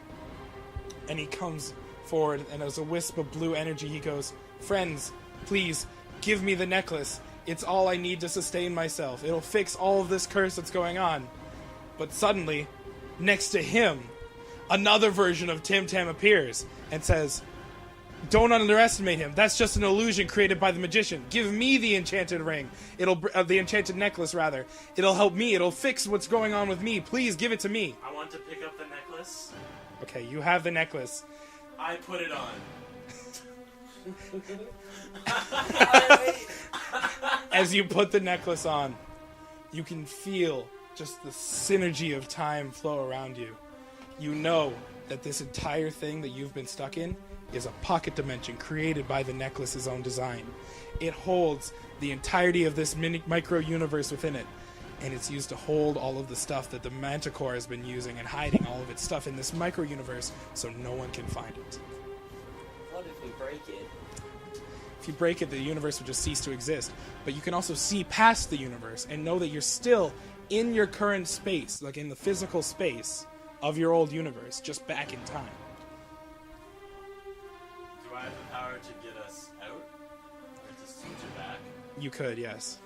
and he comes forward, and as a wisp of blue energy, he goes, "Friends, please, give me the necklace. It's all I need to sustain myself. It'll fix all of this curse that's going on. But suddenly, next to him, another version of Tim Tam appears and says, don't underestimate him. That's just an illusion created by the magician. Give me the enchanted ring. The enchanted necklace, rather. It'll help me. It'll fix what's going on with me. Please give it to me. I want to pick up the necklace. Okay, you have the necklace. I put it on. As you put the necklace on, you can feel just the synergy of time flow around you. You know that this entire thing that you've been stuck in is a pocket dimension created by the necklace's own design. It holds the entirety of this micro-universe within it, and it's used to hold all of the stuff that the Manticore has been using and hiding all of its stuff in this micro-universe so no one can find it. What if we break it? If you break it, the universe would just cease to exist. But you can also see past the universe and know that you're still in your current space, like in the physical space of your old universe, just back in time. Do I have the power to get us out? Or to switch it back? You could, yes.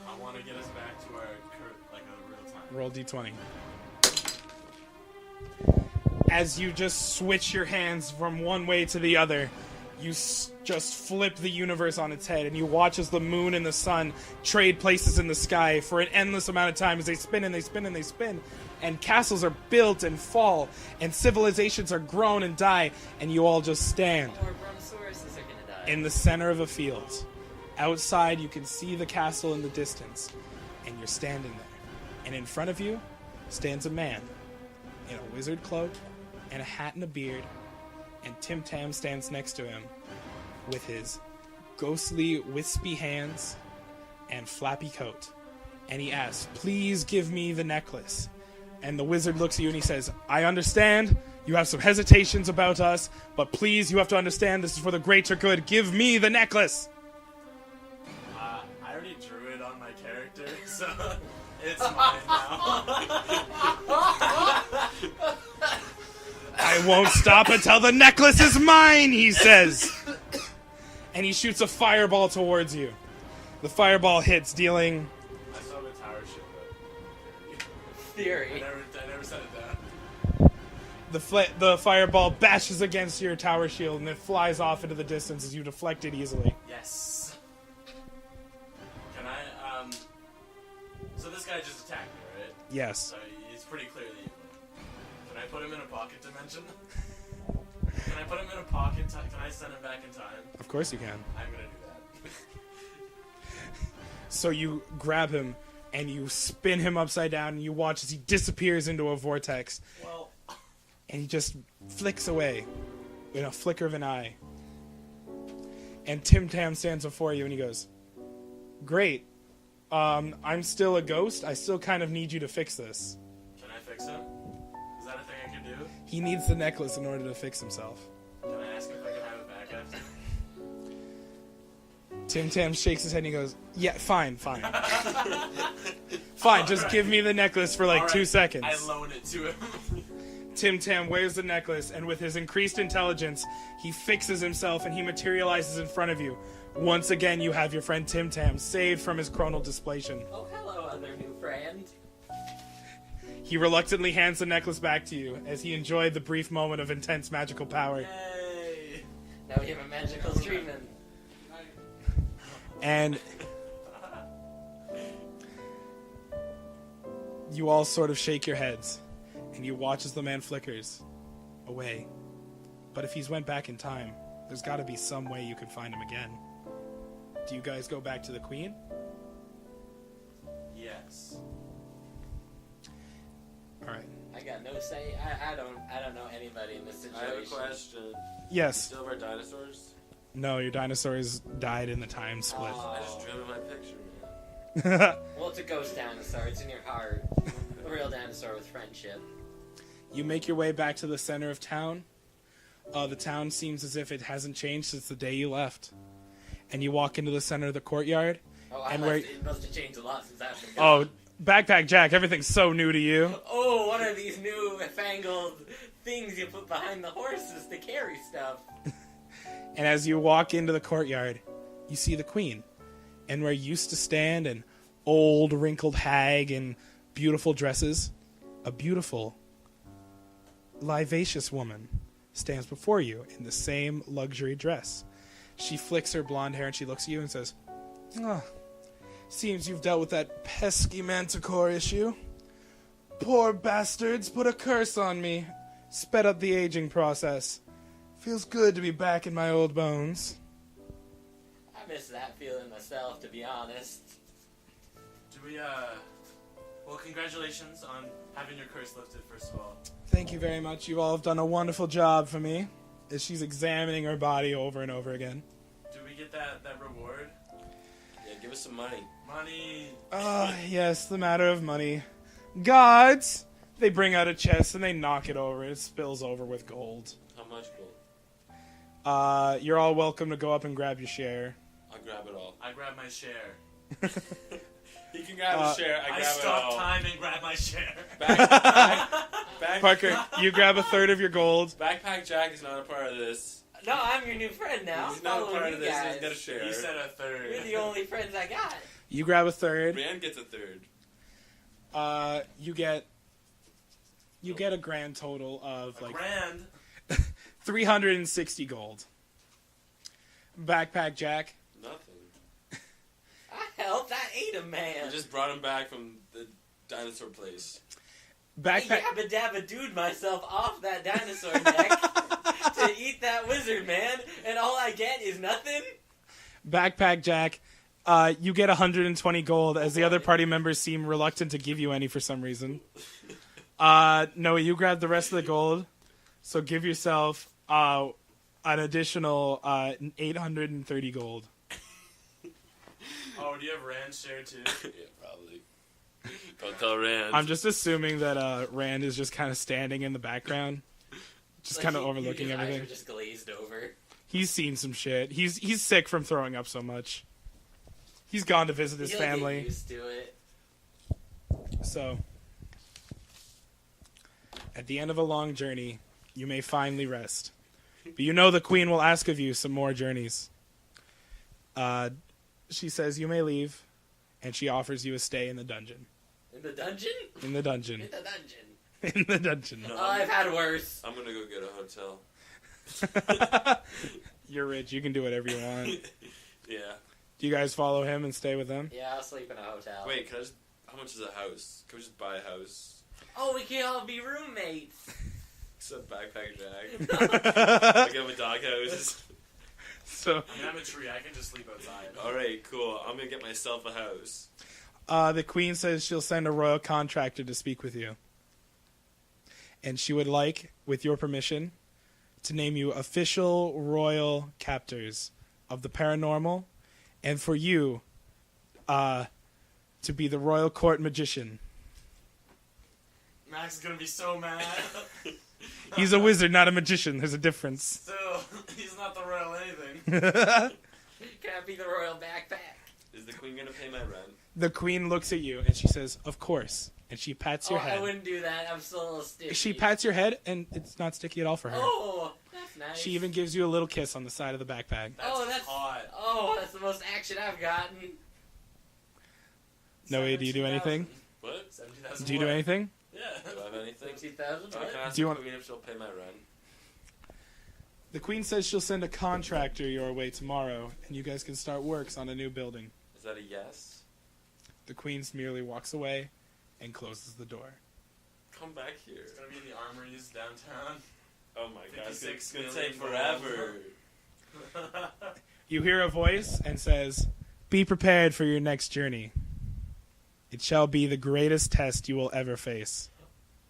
I want to get us back to our real time. Roll d20. As you just switch your hands from one way to the other, you just flip the universe on its head, and you watch as the moon and the sun trade places in the sky for an endless amount of time as they spin and they spin and they spin, and castles are built and fall, and civilizations are grown and die, and you all just stand More brontosauruses are gonna die. in the center of a field. Outside, you can see the castle in the distance, and you're standing there. And in front of you stands a man in a wizard cloak and a hat and a beard, and Tim Tam stands next to him with his ghostly, wispy hands and flappy coat. And he asks, please give me the necklace. And the wizard looks at you and he says, I understand you have some hesitations about us, but please, you have to understand this is for the greater good. Give me the necklace. I already drew it on my character, so it's mine now. I won't stop until the necklace is mine, he says. And he shoots a fireball towards you. The fireball hits, dealing... I saw the tower shield. Theory. I never set it down. The fireball bashes against your tower shield, and it flies off into the distance as you deflect it easily. Yes. Can I, so this guy just attacked me, right? Yes. So he's pretty clearly evil. Can I put him in a pocket dimension? Can I put him in a pocket time? Can I send him back in time? Of course you can. I'm gonna do that. So you grab him, and you spin him upside down, and you watch as he disappears into a vortex. Well, And he just flicks away in a flicker of an eye. And Tim Tam stands before you and he goes, great. I'm still a ghost. I still kind of need you to fix this. can I fix him? Is that a thing I can do? He needs the necklace in order to fix himself. Can I ask if I can have it back after? Tim Tam shakes his head and he goes, yeah, fine. Fine, just give me the necklace for like All right, 2 seconds. I loan it to him. Tim Tam wears the necklace, and with his increased intelligence, he fixes himself and he materializes in front of you. Once again, you have your friend Tim Tam saved from his chronal displacement. Oh, hello, other new friend. He reluctantly hands the necklace back to you as he enjoyed the brief moment of intense magical power. Yay! Now we have a magical treatment. And you all sort of shake your heads, and you watch as the man flickers away. But if he's went back in time, there's got to be some way you can find him again. Do you guys go back to the Queen? Yes. All right. I got no say. I don't know anybody in this situation. I have a question. Yes. Still have our dinosaurs? No, your dinosaurs died in the time split. I just drew it in my picture, man. Well, it's a ghost dinosaur. It's in your heart. A real dinosaur with friendship. You make your way back to the center of town. The town seems as if it hasn't changed since the day you left. And you walk into the center of the courtyard. Oh, And it must have changed a lot since I've been Oh, gone. Backpack Jack, everything's so new to you. Oh, what are these new fangled things you put behind the horses to carry stuff? And as you walk into the courtyard, you see the Queen. and where used to stand an old wrinkled hag in beautiful dresses, a beautiful, vivacious woman stands before you in the same luxury dress. She flicks her blonde hair and she looks at you and says, "Ah, seems you've dealt with that pesky manticore issue. Poor bastards put a curse on me. Sped up the aging process. Feels good to be back in my old bones." I miss that feeling myself, to be honest. Do we, well, congratulations on having your curse lifted, first of all. Thank you very much. You all have done a wonderful job for me. As she's examining her body over and over again. Do we get that reward? Yeah, give us some money. Money. Yes, the matter of money. Gods! They bring out a chest and they knock it over. It spills over with gold. How much gold? You're all welcome to go up and grab your share. I'll grab it all. I grab my share. He can grab his share. I grab it stop all. time and grab my share. Back, Parker, you grab a third of your gold. Backpack Jack is not a part of this. No, I'm your new friend now. He's not a Following part you of this. guys. He's got a share. He said a third. You're the only friends I got. You grab a third. Rand gets a third. You get a grand total of like Grand. 360 gold. Backpack Jack. Nothing. I helped. I ate a man. I just brought him back from the dinosaur place. Backpack. I yabba dabba dude myself off that dinosaur neck to eat that wizard man, and all I get is nothing? Backpack Jack. You get 120 gold as the other party members seem reluctant to give you any for some reason. Noey, you grab the rest of the gold, so give yourself an additional 830 gold. Oh, do you have Rand's share too? Yeah, probably. Don't tell Rand. I'm just assuming that Rand is just kind of standing in the background, just kind of overlooking his everything. eyes are just glazed over. He's seen some shit. He's sick from throwing up so much. He's gone to visit his He'll family. get used to it. So, at the end of a long journey, you may finally rest. But you know the queen will ask of you some more journeys. She says you may leave, and she offers you a stay in the dungeon. In the dungeon? In the dungeon. In the dungeon. In the dungeon. No, Oh, I've had worse. I'm gonna go get a hotel. You're rich. You can do whatever you want. Yeah. Do you guys follow him and stay with him? Yeah, I'll sleep in a hotel. Wait, can I just... How much is a house? Can we just buy a house? Oh, we can all be roommates. Except Backpack Jack. Like I'm a doghouse. So, I mean, I'm a tree. I can just sleep outside. Alright, cool. I'm gonna get myself a house. the queen says she'll send a royal contractor to speak with you. And she would like, with your permission, to name you official royal captors of the paranormal, and for you to be the royal court magician. Max is gonna be so mad. He's a wizard, not a magician. There's a difference. Still, he's not the royal anything. Can I be the royal backpack? Is the queen gonna pay my rent? The queen looks at you and she says, "Of course." And she pats your I head. wouldn't do that. I'm still a little sticky. She pats your head and it's not sticky at all for her. Oh, that's nice. She even gives you a little kiss on the side of the backpack. That's hot. Oh, that's the most action I've gotten. Noey, do you do anything? What? 70,000 Do you do what? anything? Yeah. Do I have anything? 60,000. I can ask Do you the want- queen if she'll pay my rent. The queen says she'll send a contractor your way tomorrow, and you guys can start works on a new building. Is that a yes? The queen merely walks away and closes the door. Come back here. It's gonna be in the armories downtown. Oh my god, it's 56 gonna million take forever. You hear a voice and says, "Be prepared for your next journey. It shall be the greatest test you will ever face."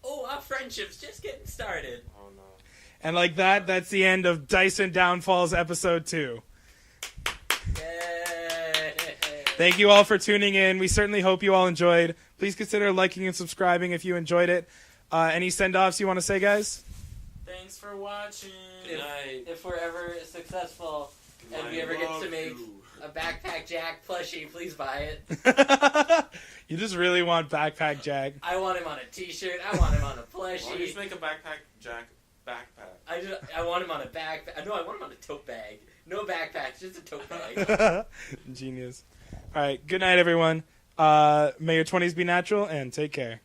Oh, our friendship's just getting started. Oh no. And like that, that's the end of Dyson Downfalls episode 2. Yay! Thank you all for tuning in. We certainly hope you all enjoyed. Please consider liking and subscribing if you enjoyed it. Any send-offs you want to say, guys? Thanks for watching. Good night. If we're ever successful and we ever get to make a Backpack Jack plushie, please buy it. You just really want Backpack Jack. I want him on a T-shirt. I want him on a Why don't you just plushie. make a Backpack Jack backpack? I want him on a backpack. No, I want him on a tote bag. No backpack, just a tote bag. Genius. All right. Good night, everyone. May your 20s be natural, and take care.